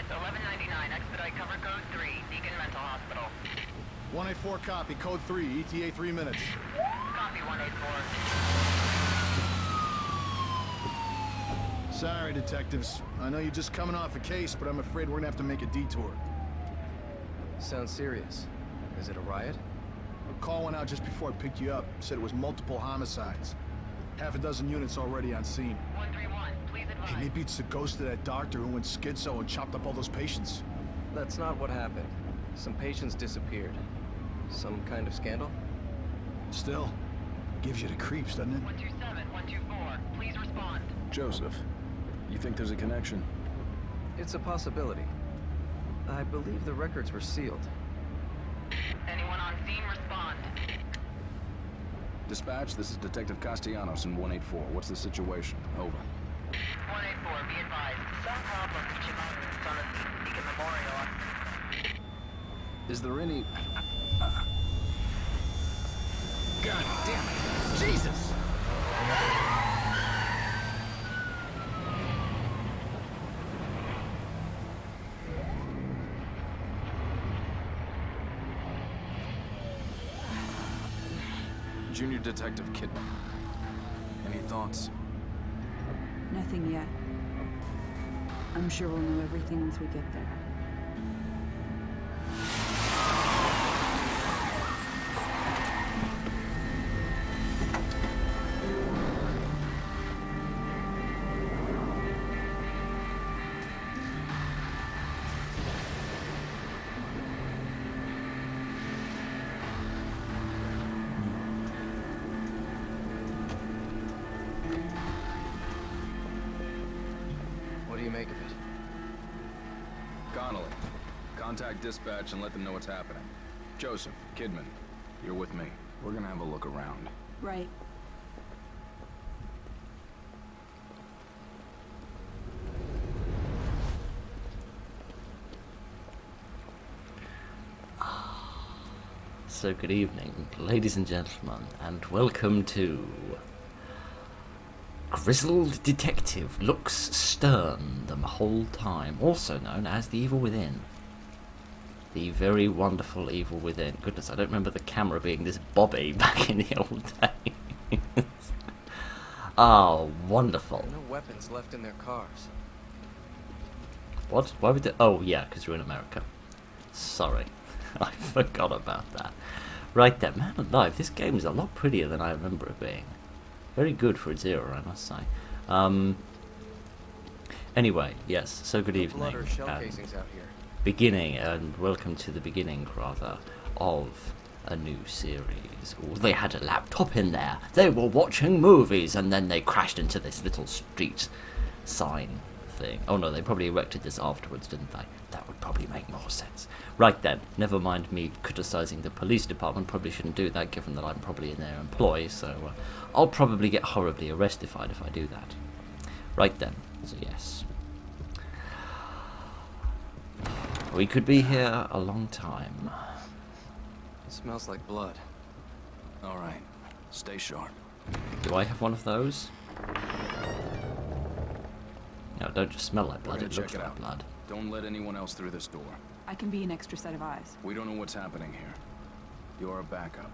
units, 1199, expedite cover code 3, Beacon Mental Hospital. 184 copy, code 3, ETA 3 minutes. Copy 184. Sorry, detectives. I know you're just coming off a case, but I'm afraid we're gonna have to make a detour. Sounds serious. Is it a riot? A call went out just before I picked you up. Said it was multiple homicides. Half a dozen units already on scene. 131, please advise. Hey, maybe it's the ghost of that doctor who went schizo and chopped up all those patients. That's not what happened. Some patients disappeared. Some kind of scandal? Still, gives you the creeps, doesn't it? 127, 124, please respond. Joseph, you think there's a connection? It's a possibility. I believe the records were sealed. Anyone on scene, respond. Dispatch, this is Detective Castellanos in 184. What's the situation? Over. 184, be advised. Some problem reaching out on the Beacon Memorial. Is there any... God damn it! Jesus! Junior Detective Kidman. Any thoughts? Nothing yet. I'm sure we'll know everything once we get there. What do you make of it? Connolly, contact dispatch and let them know what's happening. Joseph, Kidman, you're with me. We're gonna have a look around. Right. So good evening, ladies and gentlemen, and welcome to Grizzled Detective Looks Stern the Whole Time, also known as The Evil Within. The very wonderful Evil Within. Goodness, I don't remember the camera being this bobby back in the old days. Oh, wonderful. No weapons left in their cars. What? Why would they? Oh, yeah, because you're in America. Sorry. I forgot about that. Right then, man alive, this game is a lot prettier than I remember it being. Very good for its era, I must say. Anyway, yes, so good evening. Blood or shell casings out here. Beginning, and welcome to the beginning, rather, of a new series. Ooh, they had a laptop in there. They were watching movies, and then they crashed into this little street sign thing. Oh no, they probably erected this afterwards, didn't they? That would probably make more sense. Right then, never mind me criticising the police department. Probably shouldn't do that, given that I'm probably in their employ, so I'll probably get horribly arrestified if I do that. Right then, so yes. We could be here a long time. It smells like blood. All right, stay sharp. Do I have one of those? No, don't just smell like blood, it looks like blood. Don't let anyone else through this door. I can be an extra set of eyes. We don't know what's happening here. You're a backup.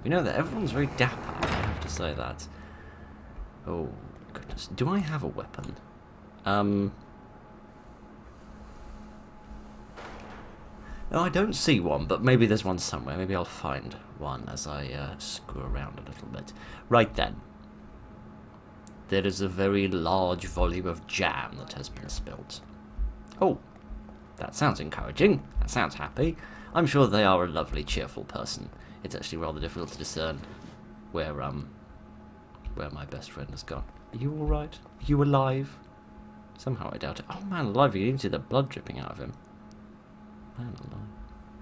You know that everyone's very dapper, I have to say that. Oh, goodness. Do I have a weapon? No, I don't see one, but maybe there's one somewhere. Maybe I'll find one as I screw around a little bit. Right then. There is a very large volume of jam that has been spilt. Oh, that sounds encouraging. That sounds happy. I'm sure they are a lovely, cheerful person. It's actually rather difficult to discern where my best friend has gone. Are you all right? Are you alive? Somehow I doubt it. Oh man, alive! You can see the blood dripping out of him. Man alive.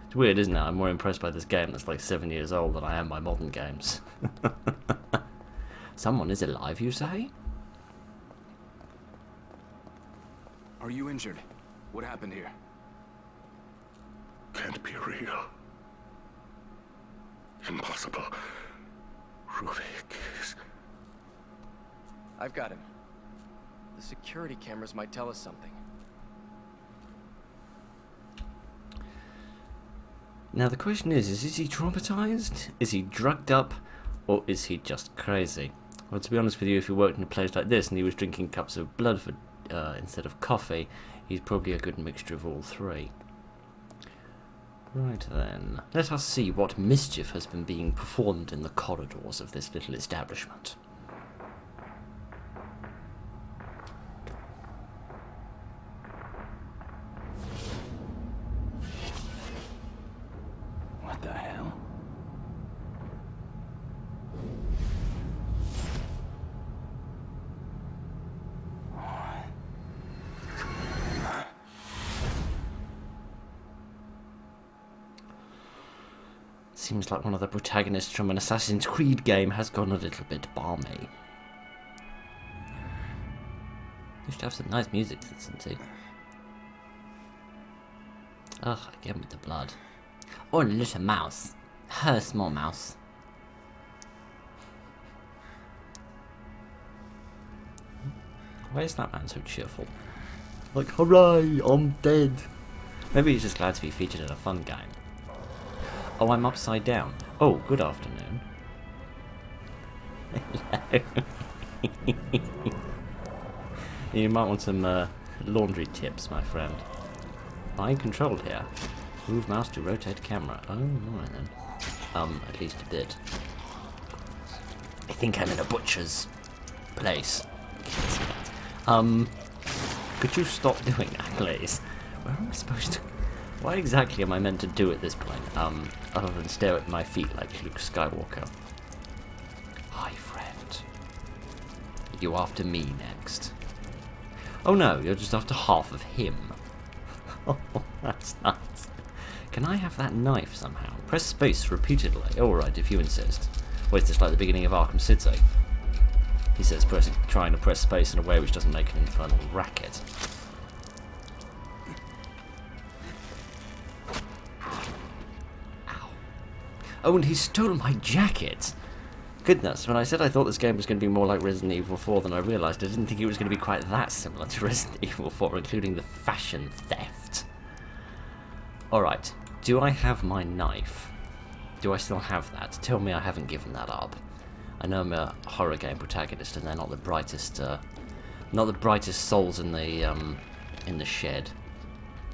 It's weird, isn't it? I'm more impressed by this game that's like 7 years old than I am by modern games. Someone is alive, you say? Are you injured? What happened here? Can't be real. Impossible. Ruvik is... I've got him. The security cameras might tell us something. Now the question is he traumatized? Is he drugged up? Or is he just crazy? Well, to be honest with you, if he worked in a place like this and he was drinking cups of blood for, instead of coffee, he's probably a good mixture of all three. Right then, let us see what mischief has been being performed in the corridors of this little establishment. What the hell? Seems like one of the protagonists from an Assassin's Creed game has gone a little bit balmy. Used to have some nice music to listen to. Ugh, again with the blood. Oh, and a little mouse. Her small mouse. Why is that man so cheerful? Like, hooray, I'm dead. Maybe he's just glad to be featured in a fun game. Oh, I'm upside down. Oh, good afternoon. Hello. You might want some laundry tips, my friend. Mind controlled here. Move mouse to rotate camera. Oh, right then. At least a bit. I think I'm in a butcher's place. Could you stop doing that, please? Where am I supposed to... Why exactly am I meant to do at this point, other than stare at my feet like Luke Skywalker? Hi, friend. You after me next? Oh no, you're just after half of him. Oh, that's nice. Can I have that knife somehow? Press space repeatedly. Alright, if you insist. Or is this like the beginning of Arkham City? He says trying to press space in a way which doesn't make an infernal racket. Oh, and he stole my jacket! Goodness, when I said I thought this game was going to be more like Resident Evil 4 than I realised, I didn't think it was going to be quite that similar to Resident Evil 4, including the fashion theft. Alright, do I have my knife? Do I still have that? Tell me I haven't given that up. I know I'm a horror game protagonist and they're not the brightest souls in the shed.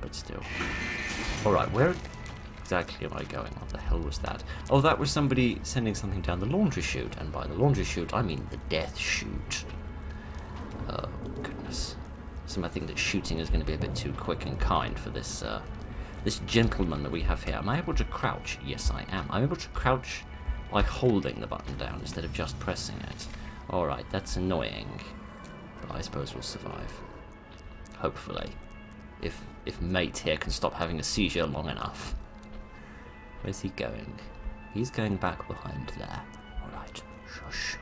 But still. Alright, where exactly am I going? What the hell was that? Oh, that was somebody sending something down the laundry chute, and by the laundry chute I mean the death chute. Oh goodness. So I think that shooting is going to be a bit too quick and kind for this this gentleman that we have here. Am I able to crouch? Yes, I am. I'm able to crouch by holding the button down instead of just pressing it. Alright, that's annoying. But I suppose we'll survive. Hopefully. If mate here can stop having a seizure long enough. Where's he going? He's going back behind there. Alright, shush.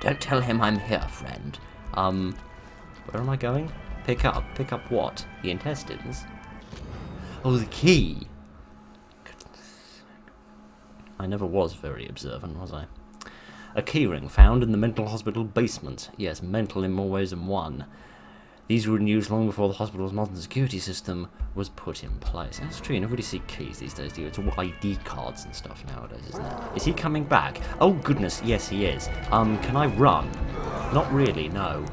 Don't tell him I'm here, friend. Where am I going? Pick up what? The intestines? Oh, the key! Goodness. I never was very observant, was I? A keyring found in the mental hospital basement. Yes, mental in more ways than one. These were in use long before the hospital's modern security system was put in place. That's true, you never really see keys these days, do you? It's all ID cards and stuff nowadays, isn't it? Is he coming back? Oh goodness, yes he is. Can I run? Not really, no.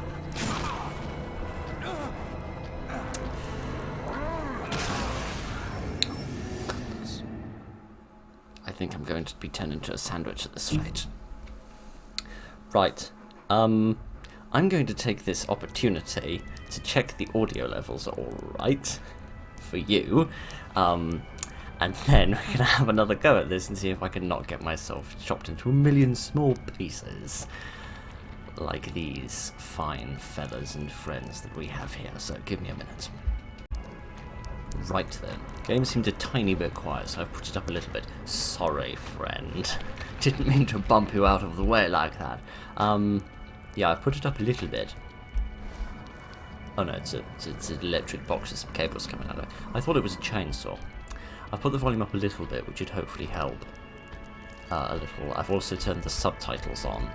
I think I'm going to be turned into a sandwich at this rate. Right. I'm going to take this opportunity to check the audio levels are alright for you. And then we're going to have another go at this and see if I can not get myself chopped into a million small pieces. Like these fine fellas and friends that we have here. So give me a minute. Right then. Game seemed a tiny bit quiet, so I've put it up a little bit. Sorry, friend. Didn't mean to bump you out of the way like that. Yeah, I put it up a little bit. Oh no, it's an electric box with some cables coming out of it. I thought it was a chainsaw. I've put the volume up a little bit, which should hopefully help. A little. I've also turned the subtitles on.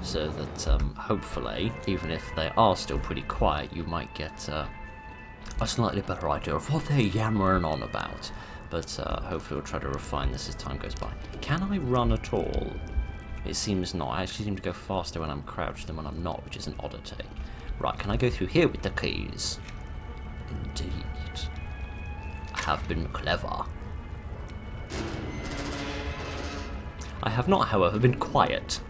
so that hopefully, even if they are still pretty quiet, you might get a slightly better idea of what they're yammering on about. But hopefully we'll try to refine this as time goes by. Can I run at all? It seems not. I actually seem to go faster when I'm crouched than when I'm not, which is an oddity. Right, can I go through here with the keys? Indeed. I have been clever. I have not, however, been quiet.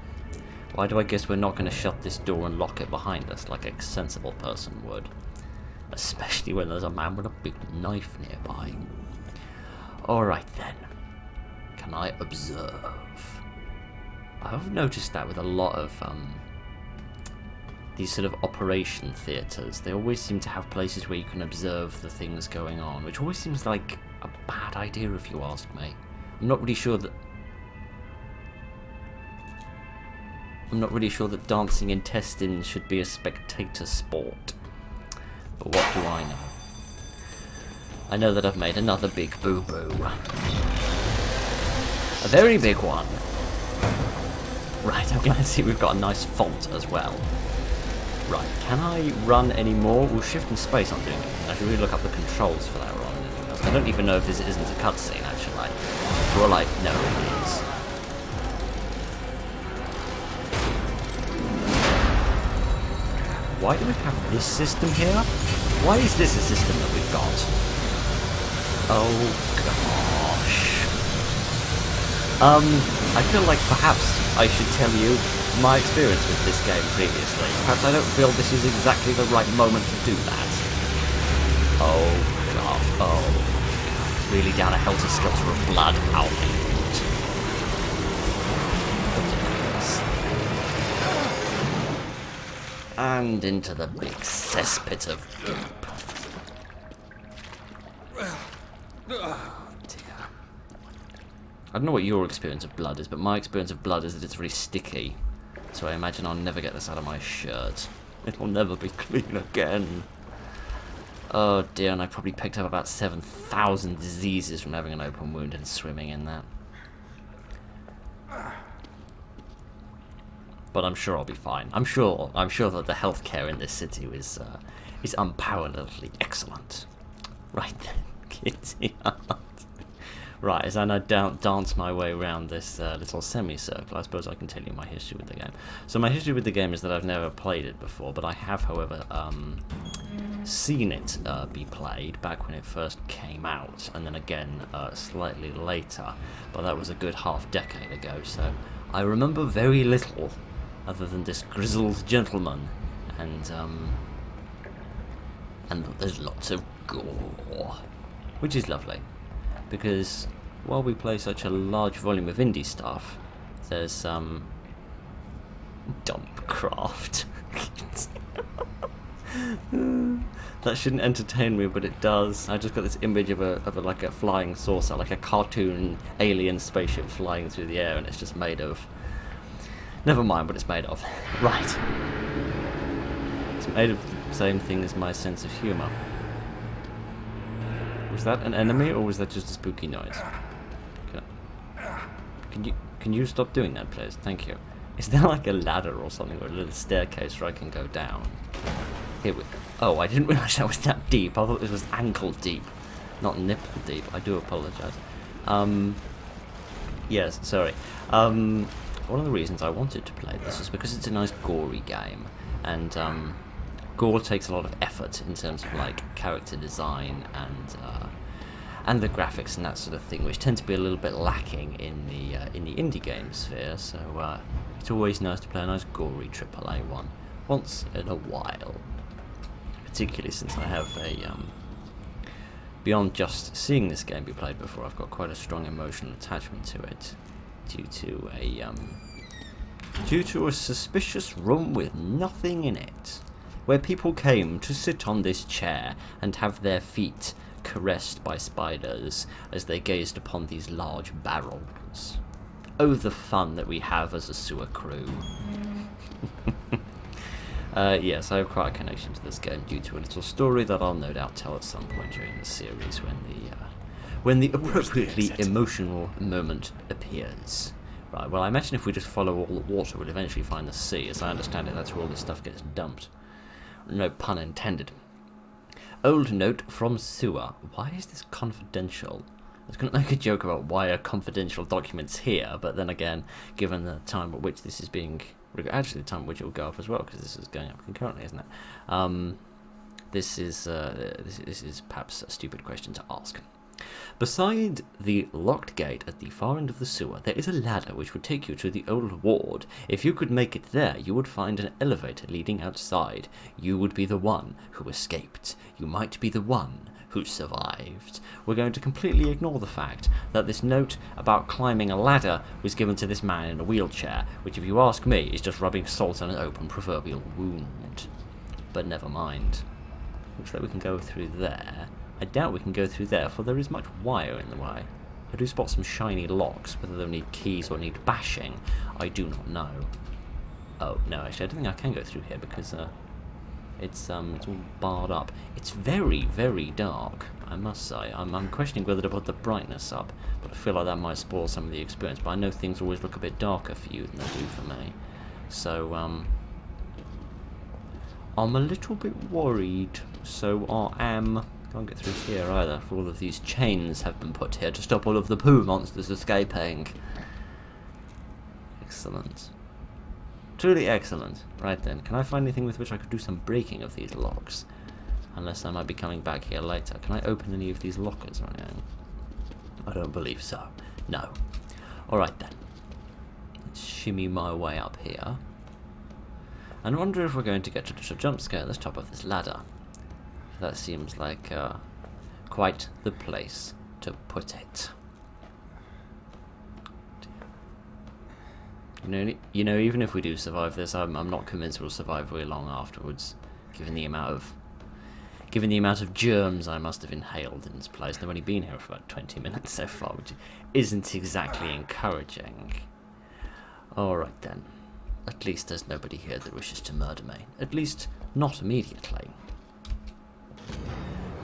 Why do I guess we're not going to shut this door and lock it behind us like a sensible person would? Especially when there's a man with a big knife nearby. Alright then. Can I observe? I've noticed that with a lot of these sort of operation theatres, they always seem to have places where you can observe the things going on, which always seems like a bad idea if you ask me. I'm not really sure that dancing intestines should be a spectator sport. But what do I know? I know that I've made another big boo-boo. A very big one. Right, I'm glad to see we've got a nice font as well. Right, can I run any more? Well, shift and space aren't doing anything. I should really look up the controls for that or anything else. I don't even know if this isn't a cutscene, actually. For all I know, it is. Why do we have this system here? Why is this a system that we've got? Oh, gosh. I feel like perhaps I should tell you my experience with this game previously. Perhaps I don't feel this is exactly the right moment to do that. Oh, gosh. Oh, God. Really down a helter-skelter of blood. Ow, my foot. And into the big cesspit of goop. Oh dear. I don't know what your experience of blood is, but my experience of blood is that it's very sticky. So I imagine I'll never get this out of my shirt. It'll never be clean again. Oh dear, and I probably picked up about 7,000 diseases from having an open wound and swimming in that. But I'm sure I'll be fine. I'm sure that the healthcare in this city is unparalleledly excellent. Right then, kitty. Right, as I now dance my way around this little semicircle, I suppose I can tell you my history with the game. So my history with the game is that I've never played it before, but I have, however, seen it be played back when it first came out, and then again slightly later, but that was a good half-decade ago, so I remember very little other than this grizzled gentleman, and there's lots of gore, which is lovely, because while we play such a large volume of indie stuff, there's Dumpcraft. That shouldn't entertain me, but it does. I just got this image of a like a flying saucer, like a cartoon alien spaceship flying through the air, and it's just made of. Never mind what it's made of. Right. It's made of the same thing as my sense of humour. Was that an enemy, or was that just a spooky noise? Can you stop doing that, please? Thank you. Is there like a ladder or something, or a little staircase where I can go down? Here we go. Oh, I didn't realise that was that deep. I thought this was ankle deep, not nipple deep. I do apologise. Yes, sorry. One of the reasons I wanted to play this is because it's a nice gory game, and gore takes a lot of effort in terms of like character design and the graphics and that sort of thing, which tend to be a little bit lacking in the indie game sphere. So it's always nice to play a nice gory AAA one once in a while, particularly since I have a beyond just seeing this game be played before, I've got quite a strong emotional attachment to it. Due to a suspicious room with nothing in it, where people came to sit on this chair and have their feet caressed by spiders as they gazed upon these large barrels. Oh, the fun that we have as a sewer crew. Yes, I have quite a connection to this game due to a little story that I'll no doubt tell at some point during the series when the appropriately emotional moment appears. Right, well, I imagine if we just follow all the water, we'll eventually find the sea. As I understand it, that's where all this stuff gets dumped. No pun intended. Old note from sewer. Why is this confidential? I was going to make a joke about why are confidential documents here, but then again, given the time at which this is being... Actually, the time at which it will go up as well, because this is going up concurrently, isn't it? This is perhaps a stupid question to ask. Beside the locked gate at the far end of the sewer, there is a ladder which would take you to the old ward. If you could make it there, you would find an elevator leading outside. You would be the one who escaped. You might be the one who survived. We're going to completely ignore the fact that this note about climbing a ladder was given to this man in a wheelchair, which, if you ask me, is just rubbing salt on an open proverbial wound. But never mind. Looks like we can go through there. I doubt we can go through there, for there is much wire in the way. I do spot some shiny locks. Whether they'll need keys or need bashing, I do not know. Oh, no, actually, I don't think I can go through here, because it's all barred up. It's very, very dark, I must say. I'm questioning whether to put the brightness up, but I feel like that might spoil some of the experience. But I know things always look a bit darker for you than they do for me. So, I'm a little bit worried. So I am... Can't get through here either, for all of these chains have been put here to stop all of the poo monsters escaping. Excellent. Truly excellent. Right then, can I find anything with which I could do some breaking of these locks? Unless I might be coming back here later. Can I open any of these lockers or anything? I don't believe so. No. Alright then. Let's shimmy my way up here. And wonder if we're going to get a little jump scare at the top of this ladder. That seems like quite the place to put it. You know, even if we do survive this, I'm not convinced we'll survive very long afterwards, given the amount of germs I must have inhaled in this place. I've only been here for about 20 minutes so far, which isn't exactly encouraging. All right then. At least there's nobody here that wishes to murder me. At least not immediately.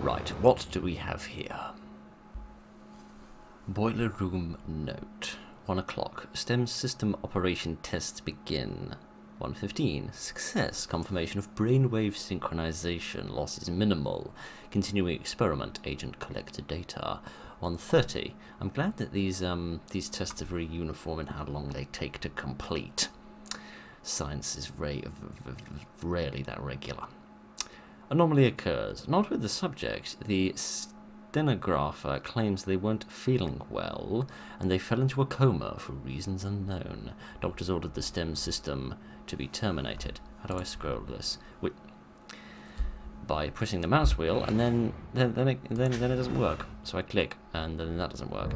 Right, what do we have here? Boiler room note. 1 o'clock. STEM system operation tests begin. 1:15. Success. Confirmation of brainwave synchronization. Loss is minimal. Continuing experiment. Agent collected data. 1:30. I'm glad that these tests are very uniform in how long they take to complete. Science is rarely that regular. Anomaly occurs. Not with the subject. The stenographer claims they weren't feeling well, and they fell into a coma for reasons unknown. Doctors ordered the STEM system to be terminated. How do I scroll this? By pressing the mouse wheel, and then it doesn't work. So I click, and then that doesn't work.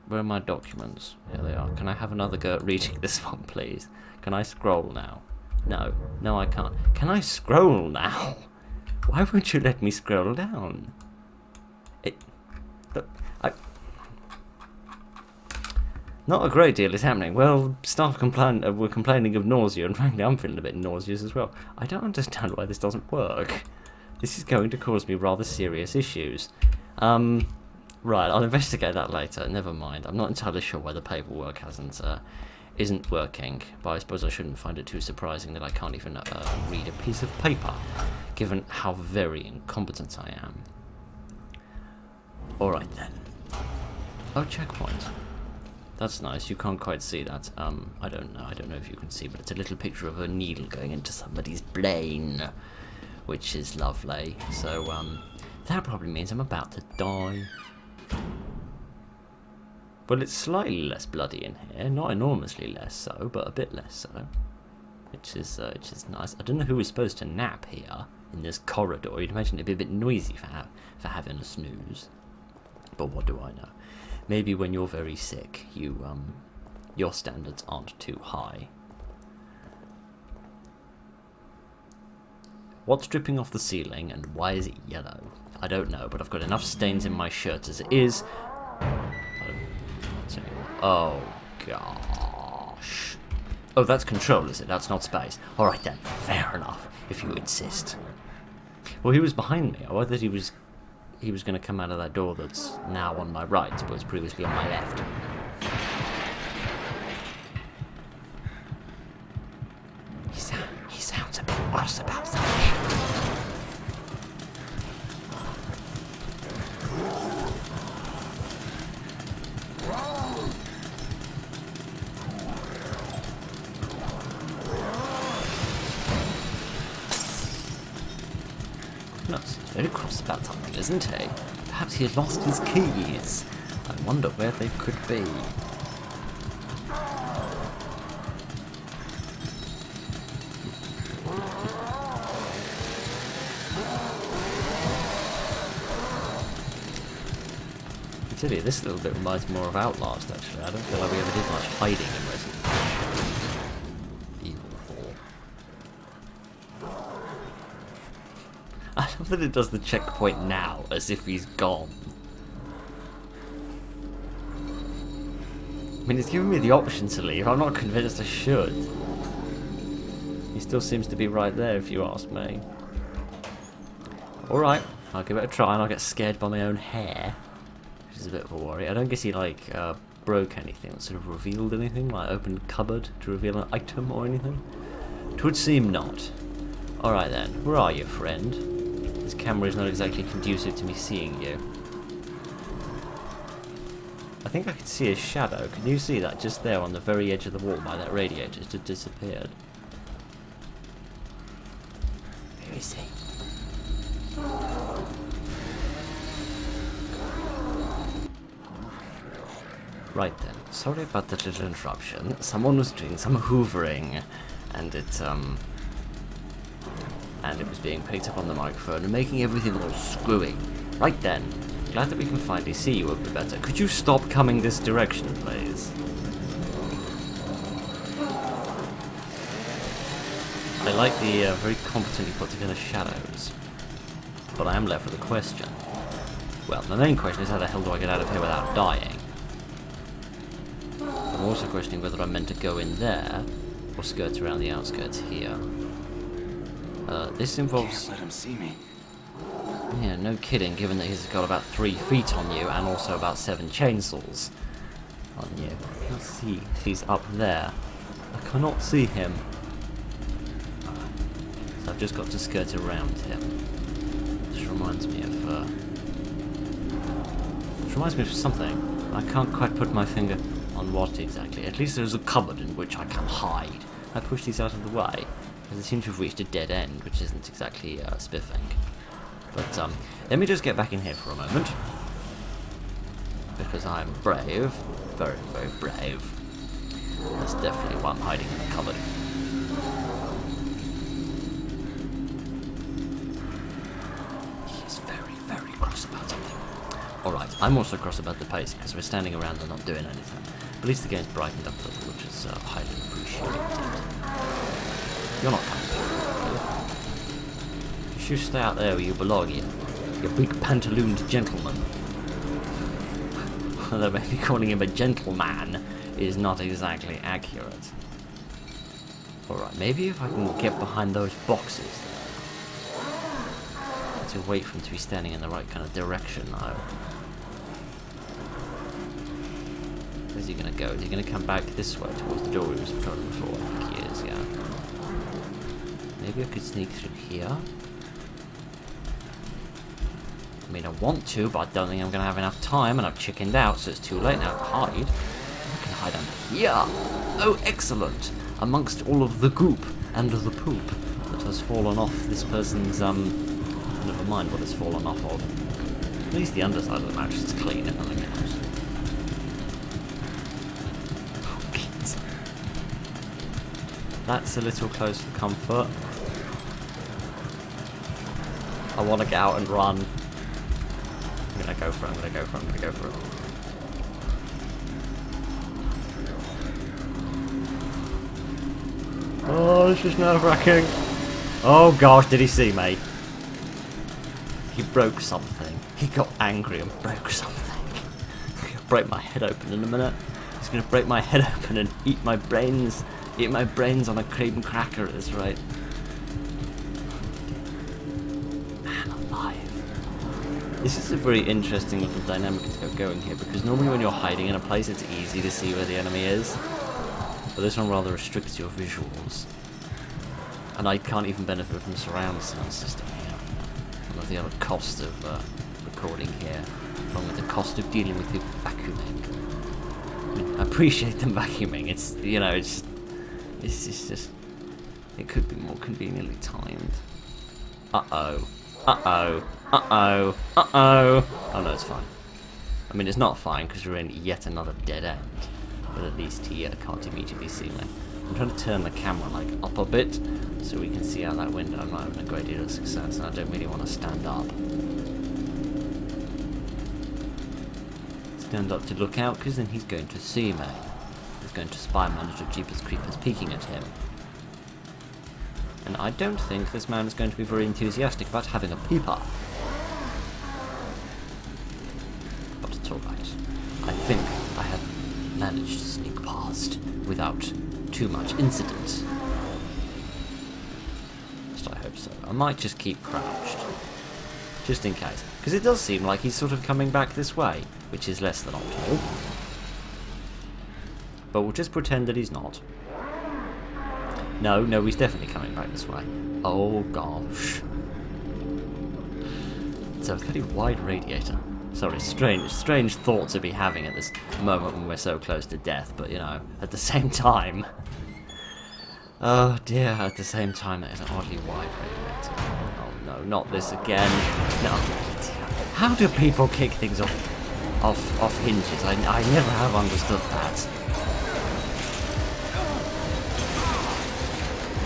Where are my documents? Here they are. Can I have another go at reading this one, please? Can I scroll now? No, I can't. Can I scroll now? Why won't you let me scroll down? Not a great deal is happening. Well, staff were complaining of nausea, and frankly, I'm feeling a bit nauseous as well. I don't understand why this doesn't work. This is going to cause me rather serious issues. Right, I'll investigate that later. Never mind. I'm not entirely sure why the paperwork isn't working, but I suppose I shouldn't find it too surprising that I can't even read a piece of paper, given how very incompetent I am. Alright then. Oh, checkpoint. That's nice. You can't quite see that. I don't know if you can see, but it's a little picture of a needle going into somebody's brain, which is lovely. So, that probably means I'm about to die. Well, it's slightly less bloody in here, not enormously less so, but a bit less so, which is nice. I don't know who is supposed to nap here in this corridor. You'd imagine it'd be a bit noisy for having a snooze, but what do I know? Maybe when you're very sick, your standards aren't too high. What's dripping off the ceiling, and why is it yellow? I don't know, but I've got enough stains in my shirt as it is. Oh, gosh. Oh, that's control, is it? That's not space. Alright then, fair enough, if you insist. Well, he was behind me. I thought he was going to come out of that door that's now on my right, but was previously on my left. cross about something. No, he's very cross about something, isn't he? Perhaps he had lost his keys. I wonder where they could be. I tell you, this little bit reminds me more of Outlast, actually. I don't feel like we ever did much hiding in Resident Evil 4. I love that it does the checkpoint now, as if he's gone. I mean, it's giving me the option to leave. I'm not convinced I should. He still seems to be right there, if you ask me. Alright, I'll give it a try and I'll get scared by my own hair. Which is a bit of a worry. I don't guess he, like, broke anything, sort of revealed anything, like opened a cupboard to reveal an item or anything. It would seem not. Alright then, where are you, friend? This camera is not exactly conducive to me seeing you. I think I can see his shadow. Can you see that just there on the very edge of the wall by that radiator? It just disappeared. Where is he? Right then. Sorry about that little interruption. Someone was doing some hoovering, and it was being picked up on the microphone and making everything all screwy. Right then. Glad that we can finally see you a bit better. Could you stop coming this direction, please? I like the very competently put together shadows. But I am left with a question. Well, the main question is how the hell do I get out of here without dying? I'm also questioning whether I'm meant to go in there or skirt around the outskirts here. This involves... Can't let him see me. Yeah, no kidding, given that he's got about 3 feet on you and also about 7 chainsaws on you. Let's see if he's up there. I cannot see him. So I've just got to skirt around him. This reminds me of, something. I can't quite put my finger on what exactly. At least there's a cupboard in which I can hide. I push these out of the way, because they seem to have reached a dead end, which isn't exactly spiffing. But let me just get back in here for a moment, because I'm brave, very, very brave. That's definitely why I'm hiding in the cupboard. He's very, very cross about something. Alright, I'm also cross about the pace, because we're standing around and not doing anything. But at least the game's brightened up a little, which is highly appreciated. You're not coming through. You stay out there where you belong, you big pantalooned gentleman. Although maybe calling him a gentleman is not exactly accurate. Alright, maybe if I can get behind those boxes there. To wait for him to be standing in the right kind of direction though. Where's he gonna go? Is he gonna come back this way towards the door we was patrolling before? I think he is, yeah. Maybe I could sneak through here. I mean, I want to, but I don't think I'm going to have enough time, and I've chickened out, so it's too late now to hide. I can hide under here. Oh, excellent. Amongst all of the goop and the poop that has fallen off this person's, never mind what it's fallen off of. At least the underside of the mattress is clean and nothing else. Oh, kids. That's a little close for comfort. I want to get out and run. I'm gonna go for it. Oh, this is nerve-wracking. Oh gosh, did he see me? He broke something. He got angry and broke something. He's gonna break my head open in a minute. He's gonna break my head open and eat my brains on a cream cracker at this rate. This is a very interesting little dynamic to get going here, because normally when you're hiding in a place it's easy to see where the enemy is, but this one rather restricts your visuals. And I can't even benefit from surround sound system here. One of the other costs of recording here, along with the cost of dealing with people vacuuming. I mean, I appreciate them vacuuming. It's, you know, it's just, it could be more conveniently timed. Uh-oh. Uh-oh. Uh-oh. Uh-oh. Oh no, it's fine. I mean, it's not fine because we're in yet another dead end. But at least he can't immediately see me. I'm trying to turn the camera like up a bit so we can see out that window. I'm not having a great deal of success, and I don't really want to stand up. Stand up to look out, because then he's going to see me. He's going to spy Manager Jeepers Creepers peeking at him. And I don't think this man is going to be very enthusiastic about having a peeper. But it's alright. I think I have managed to sneak past without too much incident. At least I hope so. I might just keep crouched. Just in case. Because it does seem like he's sort of coming back this way, which is less than optimal. But we'll just pretend that he's not. No, he's definitely coming back this way. Oh gosh. It's a very wide radiator. Sorry, strange thought to be having at this moment when we're so close to death, but you know, at the same time... Oh dear, at the same time that is an oddly wide radiator. Oh no, not this again. No. How do people kick things off hinges? I never have understood that.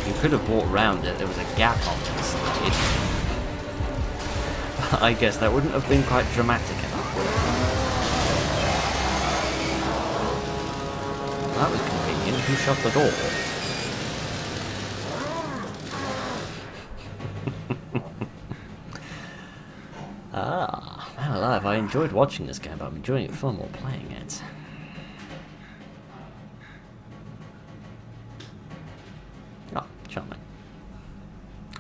You could have walked round it, there was a gap on the side. I guess that wouldn't have been quite dramatic enough, would it? That was convenient. Who shut the door? Man alive, I enjoyed watching this game, but I'm enjoying it far more playing it. Oh, charming.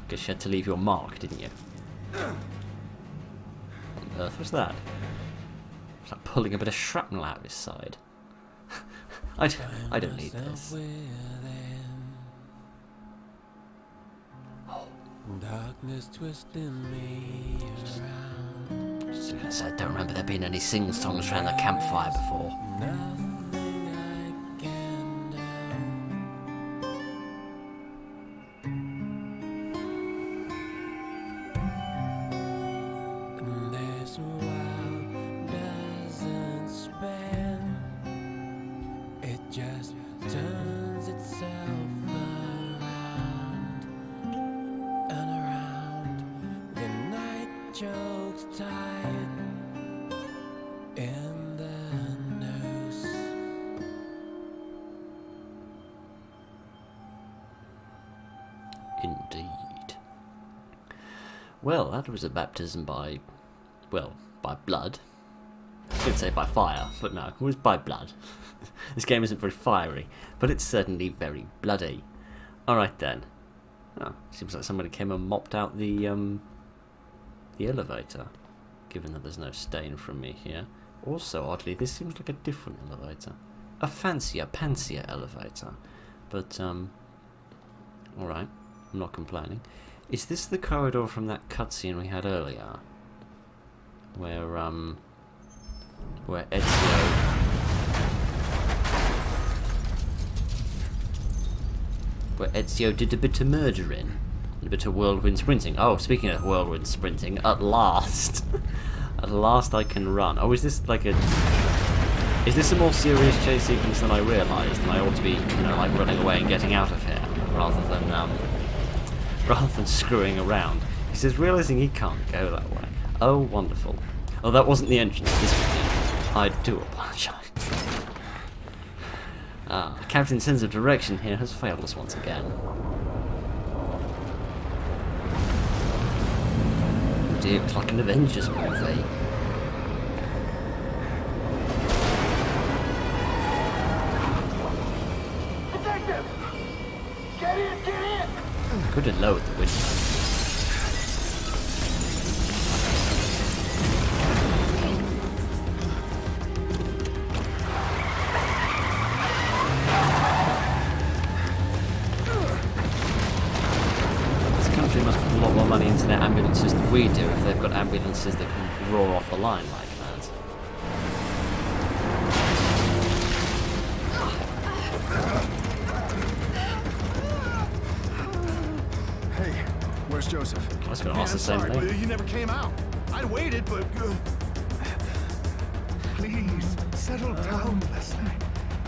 Guess you had to leave your mark, didn't you? What on earth was that? It's like pulling a bit of shrapnel out of his side. I don't need this. Darkness twisting me around. Just gonna say, I don't remember there being any sing-songs around the campfire before. Nothing I can do. And this world doesn't spin. It just turns itself around and around. The night chokes tight in the noose. Indeed. Well, that was a baptism by, well, by blood. I was going to say by fire, but no, it was by blood. This game isn't very fiery, but it's certainly very bloody. Alright then. Oh, seems like somebody came and mopped out the elevator, given that there's no stain from me here. Also, oddly, this seems like a different elevator. A fancier, pansier elevator. But, alright, I'm not complaining. Is this the corridor from that cutscene we had earlier? Where Ezio did a bit of murdering. A bit of whirlwind sprinting. Oh, speaking of whirlwind sprinting, at last. At last I can run. Oh, is this like a... Is this a more serious chase sequence than I realised? And I ought to be, you know, like running away and getting out of here, rather than screwing around. He says, realising he can't go that way. Oh, wonderful. Oh, that wasn't the entrance. This was the entrance. I do apologise. Captain's sense of direction here has failed us once again. Oh dear, it's like an Avengers movie. Detective! Get in! Get in! Could have lowered the window. obviously must put a lot more money into their ambulances than we do if they've got ambulances that can roar off the line like that. Hey, where's Joseph? I was going to Man, ask the I'm same sorry, thing. but you never came out. I'd waited, but... Please, settle down, Leslie.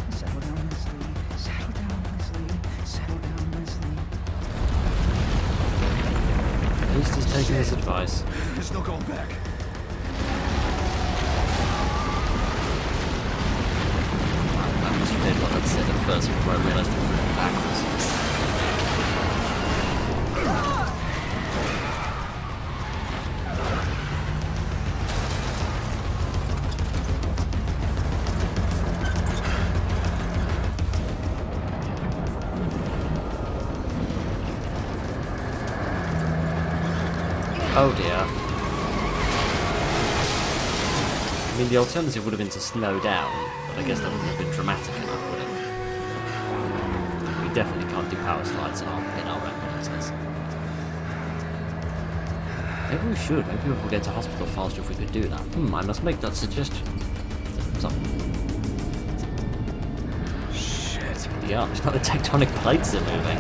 Settle down, Leslie. Settle down, Leslie. Settle down, Leslie. At least he's taking his advice. There's no going back. I must have did what I'd said at first before I realised it was written backwards. Oh dear. I mean, the alternative would have been to slow down, but I guess that wouldn't have been dramatic enough, would it? We definitely can't do power slides in our ambulances. Maybe we should. Maybe we could get to hospital faster if we could do that. I must make that suggestion. Shit. Yeah, it's not the tectonic plates are moving.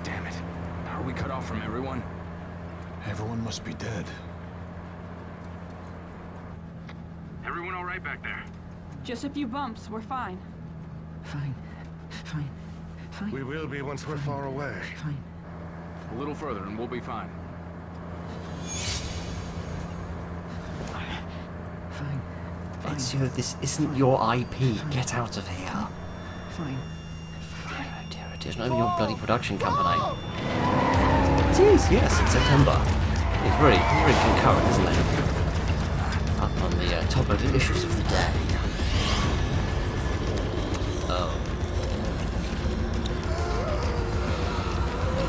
Damn it. Are we cut off from everyone? Everyone must be dead. Everyone all right back there? Just a few bumps. We're fine. Fine. Fine. Fine. We will be once we're far away. Fine. A little further and we'll be fine. Fine. Ezio, this isn't your IP. Get out of here. Fine. Oh dear, it is not even your bloody production company. It is, yes, it's September. It's very concurrent, isn't it? Up on the top of the issues of the day. Oh.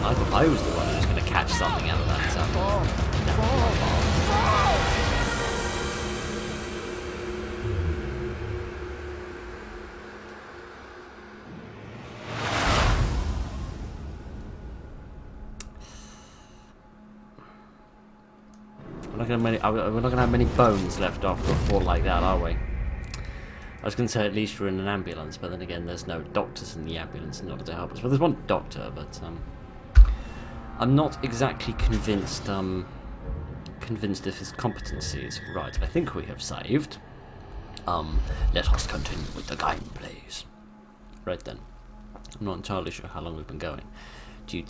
I thought I was the one who was going to catch something out of that. We're not going to have many bones left after a fall like that, are we? I was going to say at least we're in an ambulance, but then again there's no doctors in the ambulance in order to help us. Well, there's one doctor, but I'm not exactly convinced convinced of his competencies. Right, I think we have saved. Let us continue with the game, please. Right then. I'm not entirely sure how long we've been going. Due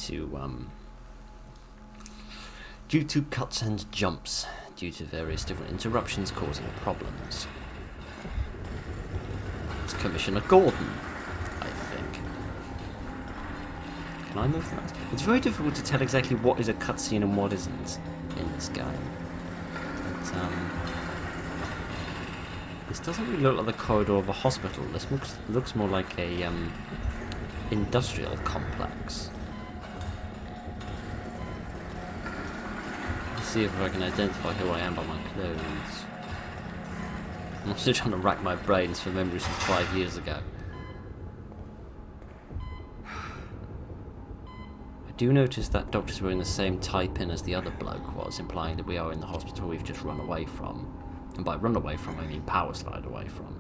to cuts and jumps, due to various different interruptions causing problems. It's Commissioner Gordon, I think. Can I move that? It's very difficult to tell exactly what is a cutscene and what isn't in this game. But, this doesn't really look like the corridor of a hospital. This looks more like a industrial complex. See if I can identify who I am by my clothes. I'm also trying to rack my brains for memories from 5 years ago. I do notice that doctor's wearing the same tie-pin as the other bloke was, implying that we are in the hospital we've just run away from. And by run away from, I mean power slide away from.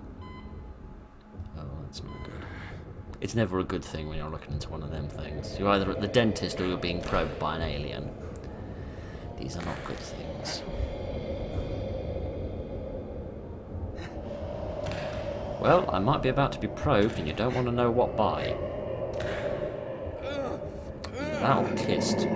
Oh, that's not good. It's never a good thing when you're looking into one of them things. You're either at the dentist or you're being probed by an alien. These are not good things. Well, I might be about to be probed, and you don't want to know what by. That'll kissed.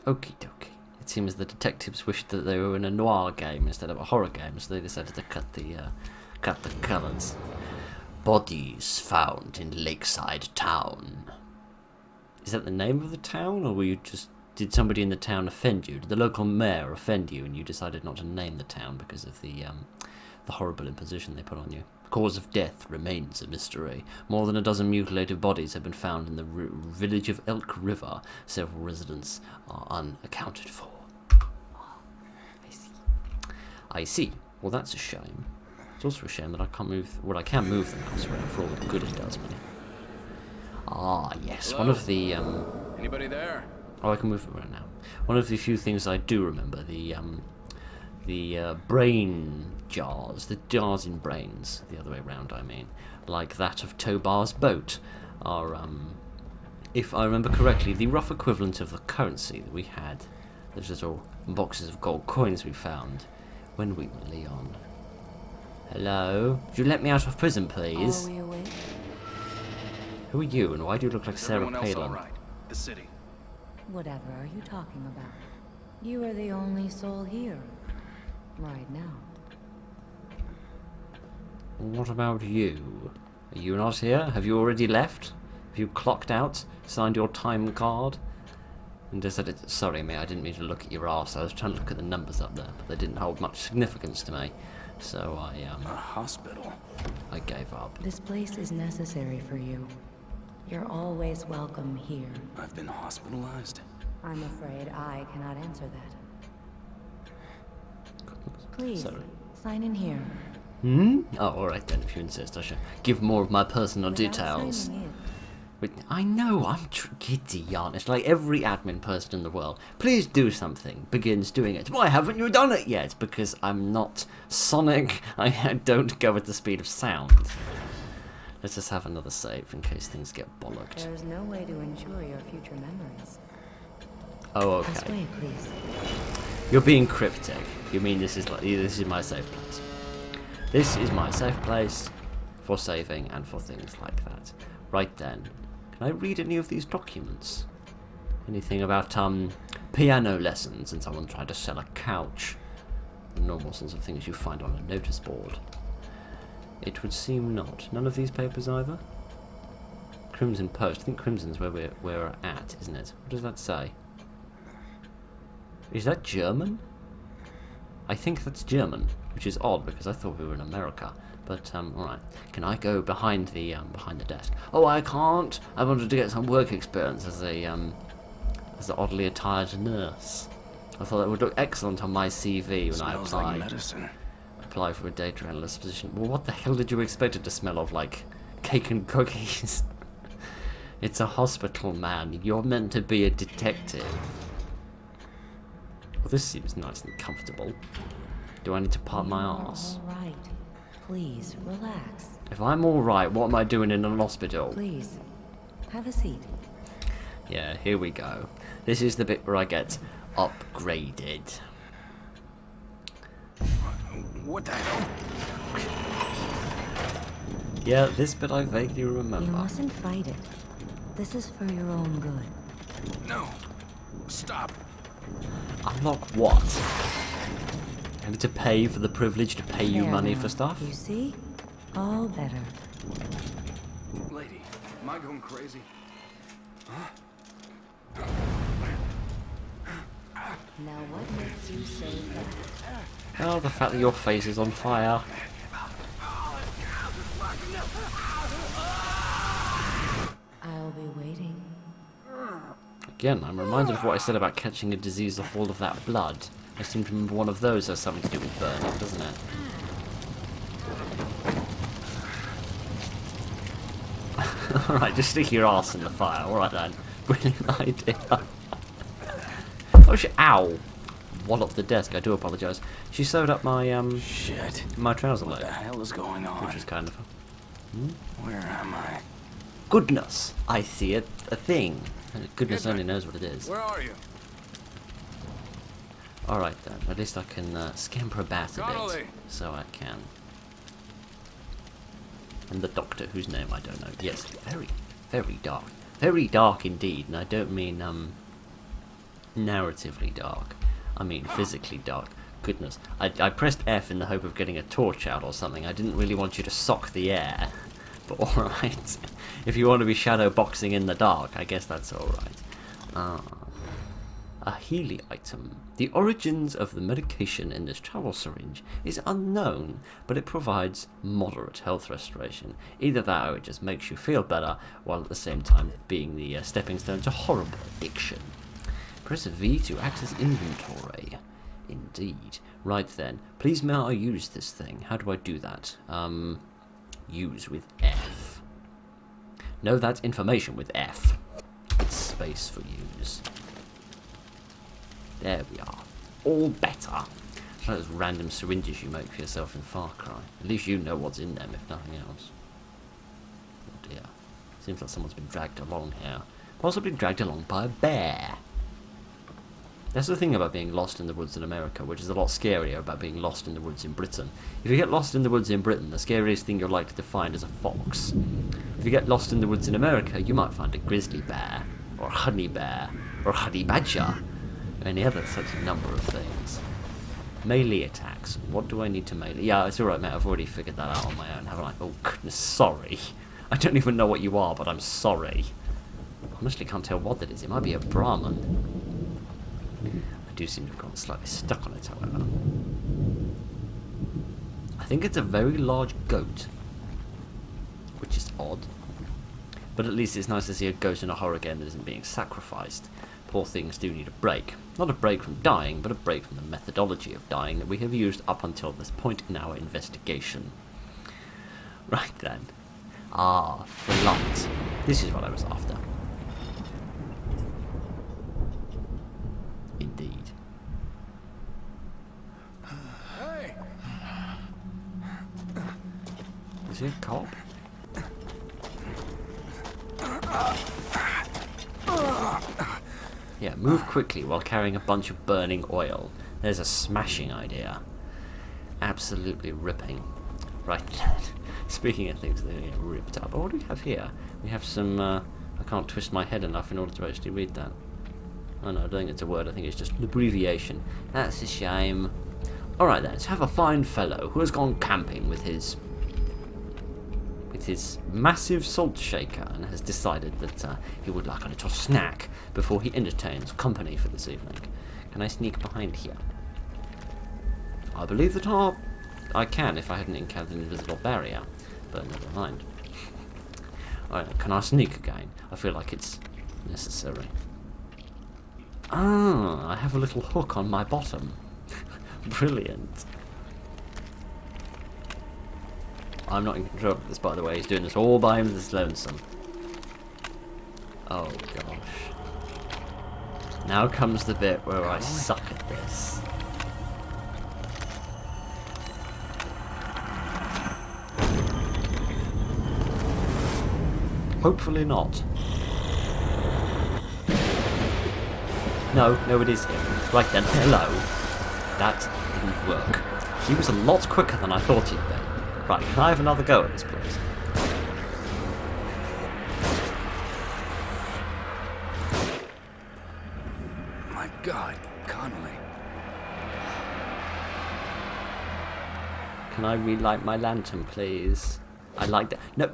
Okie dokie. seems the detectives wished that they were in a noir game instead of a horror game, so they decided to cut the colours. Bodies found in Lakeside Town. Is that the name of the town, or did somebody in the town offend you? Did the local mayor offend you, and you decided not to name the town because of the horrible imposition they put on you? The cause of death remains a mystery. More than a dozen mutilated bodies have been found in the village of Elk River. Several residents are unaccounted for. I see. Well, that's a shame. It's also a shame that I can't move. Well, I can move the mouse around for all the good it does me. Ah, yes. Hello? One of the Anybody there? Oh, I can move it around now. One of the few things I do remember, the brain jars, the jars in brains, the other way around I mean, like that of Tobar's boat, are, if I remember correctly, the rough equivalent of the currency that we had, those little boxes of gold coins we found when we were Leon. Hello? Would you let me out of prison, please? Are we awake? Who are you, and why do you look like Sarah Everyone else all Palin? right? The city. Whatever are you talking about? You are the only soul here. Right now. What about you? Are you not here? Have you already left? Have you clocked out? Signed your time card? And decided, sorry mate, I didn't mean to look at your arse. I was trying to look at the numbers up there, but they didn't hold much significance to me. So A hospital. I gave up. This place is necessary for you. You're always welcome here. I've been hospitalized. I'm afraid I cannot answer that. Please, Sorry. sign in here. Oh, alright then, if you insist, I shall give more of my personal Without details. signing in. Wait, I know, I'm giddy, aren't it? Like every admin person in the world. Please do something. Begins doing it. Why haven't you done it yet? Because I'm not Sonic. I don't go at the speed of sound. Let's just have another save in case things get bollocked. There's no way to ensure your future memories. Oh, This okay. way, please. You're being cryptic. You mean this is my safe place? This is my safe place for saving and for things like that. Right then. Can I read any of these documents? Anything about piano lessons and someone tried to sell a couch? The normal sorts of things you find on a notice board. It would seem not. None of these papers either? Crimson Post. I think Crimson's where we're at, isn't it? What does that say? Is that German? I think that's German, which is odd because I thought we were in America. But alright. Can I go behind the desk? Oh, I can't. I wanted to get some work experience as an oddly attired nurse. I thought that would look excellent on my CV when I Smells applied. like medicine. Apply for a data analyst position. Well, what the hell did you expect it to smell of? Like cake and cookies? It's a hospital, man. You're meant to be a detective. Well, this seems nice and comfortable. Do I need to part my arse? All right. Please, relax. If I'm alright, what am I doing in an hospital? Please, have a seat. Yeah, here we go. This is the bit where I get upgraded. What the hell? Yeah, this bit I vaguely You remember. mustn't fight it. This is for your own good. No. Stop. Unlock what? I need to pay for the privilege to pay you There money now. for stuff? You see? All better. Lady, am I going crazy? Now what makes you say that? Oh, the fact that your face is on fire. I'll be waiting. Again, I'm reminded of what I said about catching a disease off all of that blood. I seem to remember one of those has something to do with burning, doesn't it? Alright, just stick your ass in the fire. Alright then. Brilliant idea. Oh shit, ow! Wallop the desk, I do apologise. She sewed up my, Shit. my trouser What leg, the hell is going on? which was kind of... Where am I? Goodness! I see a thing. Goodness only knows what it is. Where are you? Alright then, at least I can scamper about a bit. Connolly! So I can. And the doctor, whose name I don't know. Yes, very, very dark. Very dark indeed, and I don't mean, narratively dark. I mean, physically dark. Goodness. I pressed F in the hope of getting a torch out or something. I didn't really want you to sock the air. But alright. If you want to be shadow boxing in the dark, I guess that's alright. A Healy item. The origins of the medication in this travel syringe is unknown, but it provides moderate health restoration. Either that or it just makes you feel better, while at the same time being the stepping stone to horrible addiction. Press V to access inventory. Indeed. Right then. Please may I use this thing? How do I do that? Use with F. No, that's information with F. It's space for use. There we are. All better. Those random syringes you make for yourself in Far Cry. At least you know what's in them, if nothing else. Oh dear. Seems like someone's been dragged along here. Possibly dragged along by a bear. That's the thing about being lost in the woods in America, which is a lot scarier about being lost in the woods in Britain. If you get lost in the woods in Britain, the scariest thing you're likely to find is a fox. If you get lost in the woods in America, you might find a grizzly bear, or a honey bear, or a honey badger, or any other such number of things. Melee attacks. What do I need to melee? Yeah, it's alright, mate. I've already figured that out on my own, haven't I? Oh, goodness, sorry. I don't even know what you are, but I'm sorry. I honestly can't tell what that is. It might be a Brahmin. I do seem to have gotten slightly stuck on it, however. I think it's a very large goat, which is odd. But at least it's nice to see a goat in a horror game that isn't being sacrificed. Poor things do need a break. Not a break from dying, but a break from the methodology of dying that we have used up until this point in our investigation. Right then. Ah, the light. This is what I was after. Indeed. Hey! Is he a cop? Yeah, move quickly while carrying a bunch of burning oil. There's a smashing idea. Absolutely ripping. Right then. Speaking of things that are going to get ripped up. Oh, what do we have here? We have some, I can't twist my head enough in order to actually read that. Oh no, I don't think it's a word, I think it's just an abbreviation. That's a shame. Alright then, let's have a fine fellow who has gone camping with his massive salt shaker and has decided that he would like a little snack before he entertains company for this evening. Can I sneak behind here? I believe that I can if I hadn't encountered an invisible barrier, but never mind. Alright, can I sneak again? I feel like it's necessary. Ah, I have a little hook on my bottom. Brilliant. I'm not in control of this, by the way. He's doing this all by himself, lonesome. Oh, gosh. Now comes the bit where I suck at this. Hopefully not. No, it is him. Right then, hello. That didn't work. He was a lot quicker than I thought he'd be. Right, can I have another go at this, please? My God, Connolly. Can I relight my lantern, please? I like that. No,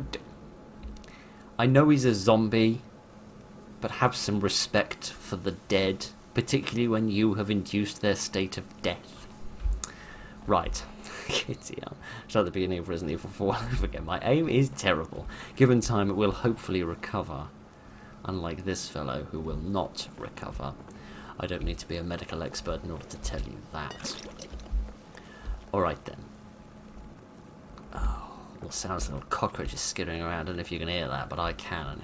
I know he's a zombie, but have some respect for the dead, particularly when you have induced their state of death. Right. Kitty, it's at the beginning of Resident Evil 4. Forget, my aim is terrible. Given time, it will hopefully recover. Unlike this fellow, who will not recover. I don't need to be a medical expert in order to tell you that. Alright then. Oh, well, sounds like little cockroaches skittering around. I don't know if you can hear that, but I can, and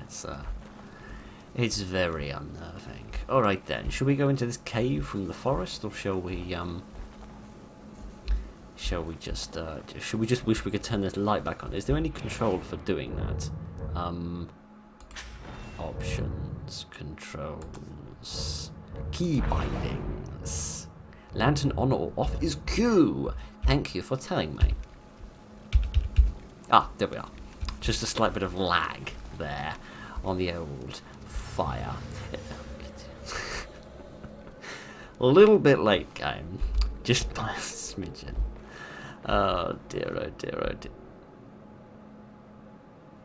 it's very unnerving. Alright then, shall we go into this cave from the forest, or shall we just wish we could turn this light back on? Is there any control for doing that? Options, controls, key bindings. Lantern on or off is Q. Thank you for telling me. Ah, there we are. Just a slight bit of lag there on the old fire. A little bit late game. Just by a smidgen. Oh dear, oh dear, oh dear.